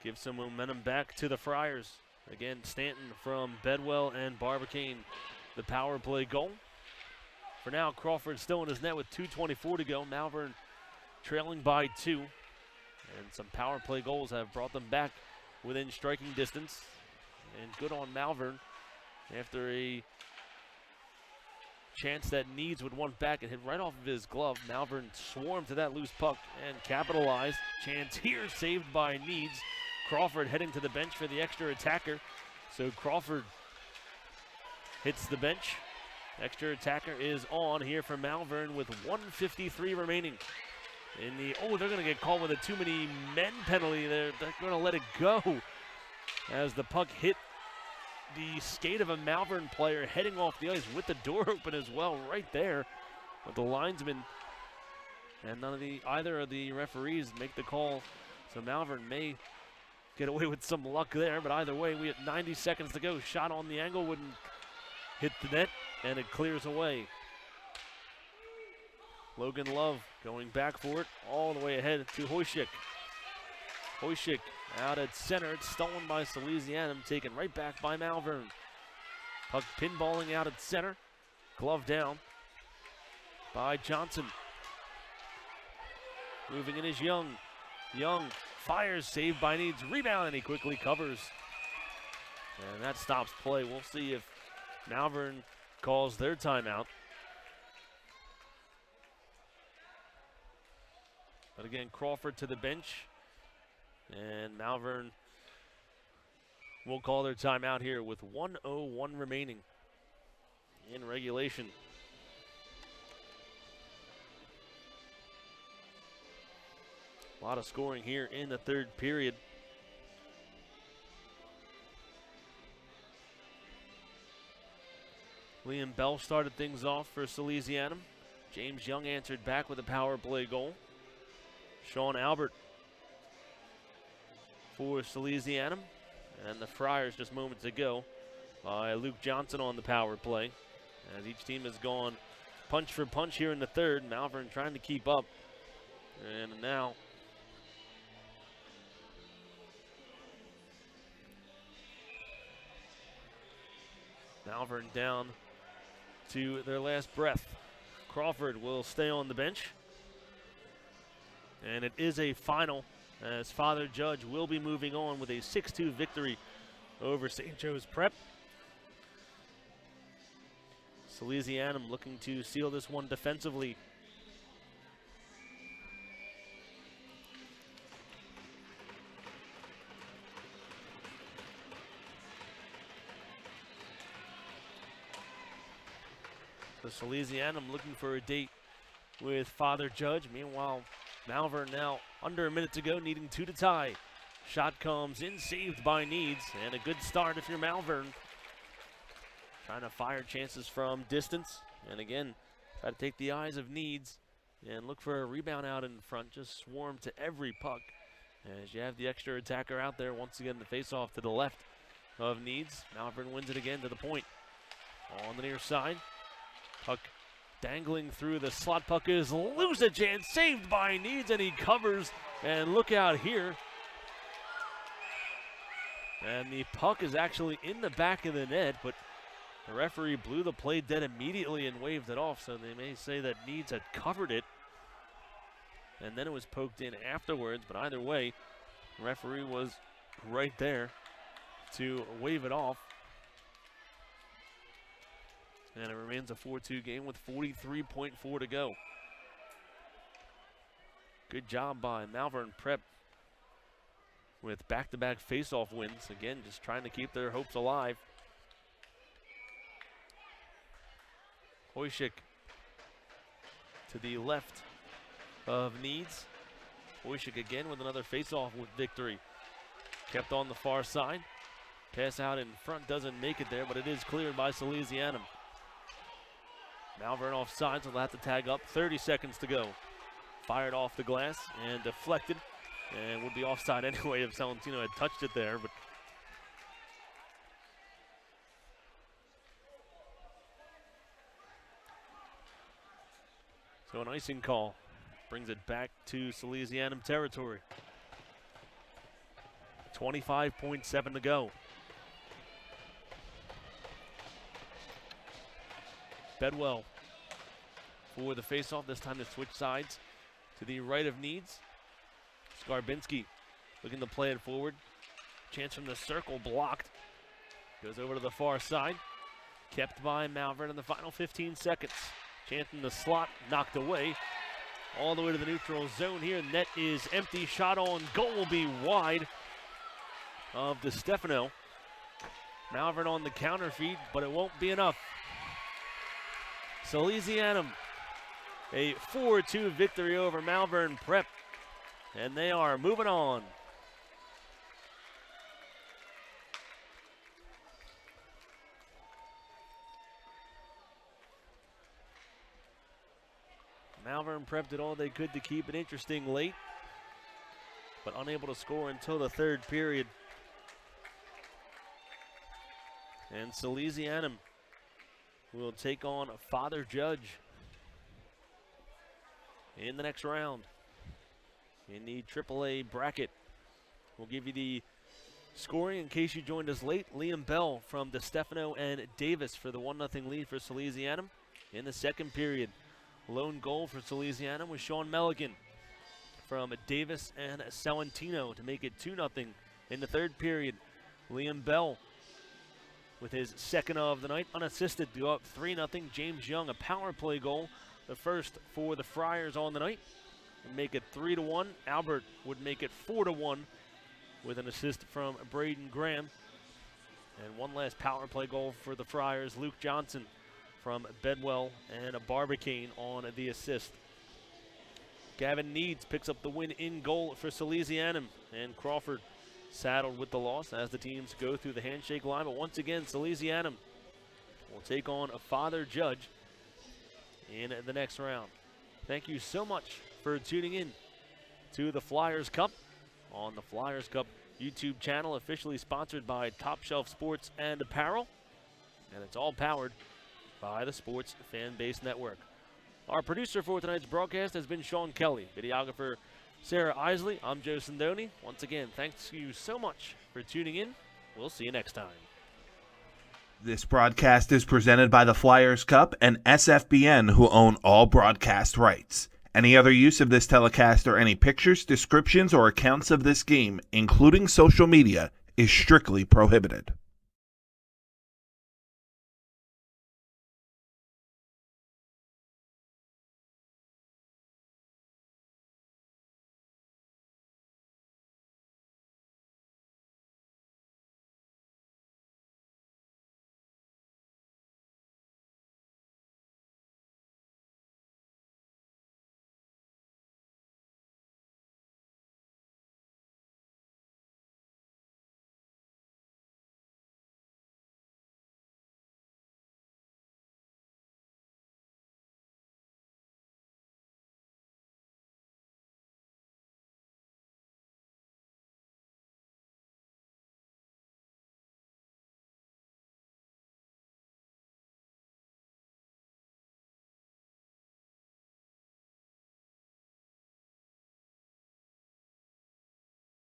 gives some momentum back to the Friars. Again, Stanton from Bedwell and Barbicane, the power play goal. For now, Crawford still in his net with 2:24 to go. Malvern trailing by 2. And some power play goals have brought them back within striking distance. And good on Malvern after a chance that Needs would want back and hit right off of his glove. Malvern swarmed to that loose puck and capitalized. Chance here saved by Needs. Crawford heading to the bench for the extra attacker. So Crawford hits the bench. Extra attacker is on here for Malvern with 1:53 remaining. They're going to get called with a too many men penalty. They're going to let it go as the puck hit the skate of a Malvern player heading off the ice with the door open as well right there with the linesman. And either of the referees make the call. So Malvern may get away with some luck there, but either way, we have 90 seconds to go. Shot on the angle wouldn't hit the net, and it clears away. Logan Love going back for it, all the way ahead to Hoyshik. Hoyshik out at center. It's stolen by Salesianum, taken right back by Malvern. Puck pinballing out at center. Glove down by Johnson. Moving in is Young. Young fires, saved by Needs. Rebound, and he quickly covers. And that stops play. We'll see if Malvern calls their timeout. But again, Crawford to the bench. And Malvern will call their timeout here with 1:01 remaining in regulation. A lot of scoring here in the third period. Liam Bell started things off for Salesianum. James Young answered back with a power play goal. Sean Albert for Salesianum. And the Friars just moments ago by Luke Johnson on the power play. As each team has gone punch for punch here in the third. Malvern trying to keep up. And now Malvern down to their last breath. Crawford will stay on the bench. And it is a final as Father Judge will be moving on with a 6-2 victory over St. Joe's Prep. Salesianum looking to seal this one defensively. So Salesianum looking for a date with Father Judge. Meanwhile, Malvern now under a minute to go, needing 2 to tie. Shot comes in, saved by Needs, and a good start if you're Malvern. Trying to fire chances from distance, and again, try to take the eyes of Needs and look for a rebound out in front. Just swarm to every puck as you have the extra attacker out there. Once again, the face-off to the left of Needs. Malvern wins it again to the point. On the near side, puck dangling through the slot. Puck is loose, a chance saved by Needs, and he covers. And look out here. And the puck is actually in the back of the net, but the referee blew the play dead immediately and waved it off, so they may say that Needs had covered it. And then it was poked in afterwards, but either way, the referee was right there to wave it off. And it remains a 4-2 game with 43.4 to go. Good job by Malvern Prep with back-to-back face-off wins. Again, just trying to keep their hopes alive. Hoyshik to the left of Needs. Hoyshik again with another face-off with victory. Kept on the far side. Pass out in front, doesn't make it there, but it is cleared by Salesianum. Malvern offside, so they'll have to tag up. 30 seconds to go. Fired off the glass and deflected And would be offside anyway if Salesianum had touched it there. But so an icing call brings it back to Salesianum territory. 25.7 to go. Bedwell for the faceoff. This time to switch sides to the right of Needs. Skarbinski looking to play it forward. Chance from the circle blocked. Goes over to the far side. Kept by Malvern in the final 15 seconds. Chance in the slot, knocked away. All the way to the neutral zone here. Net is empty. Shot on goal will be wide of DeStefano. Malvern on the counter feed, but it won't be enough. Salesianum, a 4-2 victory over Malvern Prep, and they are moving on. Malvern Prep did all they could to keep it interesting late, but unable to score until the third period. And Salesianum will take on Father Judge in the next round in the AAA bracket. We'll give you the scoring in case you joined us late. Liam Bell from DeStefano and Davis for the 1-0 lead for Salesianum in the second period. Lone goal for Salesianum was Sean Melligan from Davis and Salentino to make it 2-0 in the third period. Liam Bell with his second of the night, unassisted to go up 3-0. James Young, a power play goal, the first for the Friars on the night, and make it 3-1. Albert would make it 4-1 with an assist from Braden Graham. And one last power play goal for the Friars, Luke Johnson from Bedwell, and a Barbicane on the assist. Gavin Needs picks up the win in goal for Salesianum, and Crawford saddled with the loss as the teams go through the handshake line. But once again, Salesianum will take on a Father Judge in the next round. Thank you so much for tuning in to the Flyers Cup on the Flyers Cup YouTube channel, officially sponsored by Top Shelf Sports and Apparel, and it's all powered by the Sports Fan Base Network. Our producer for tonight's broadcast has been Sean Kelly. Videographer Sarah Isley. I'm Joe Sindoni. Once again, thanks you so much for tuning in. We'll see you next time. This broadcast is presented by the Flyers Cup and SFBN, who own all broadcast rights. Any other use of this telecast or any pictures, descriptions, or accounts of this game, including social media, is strictly prohibited.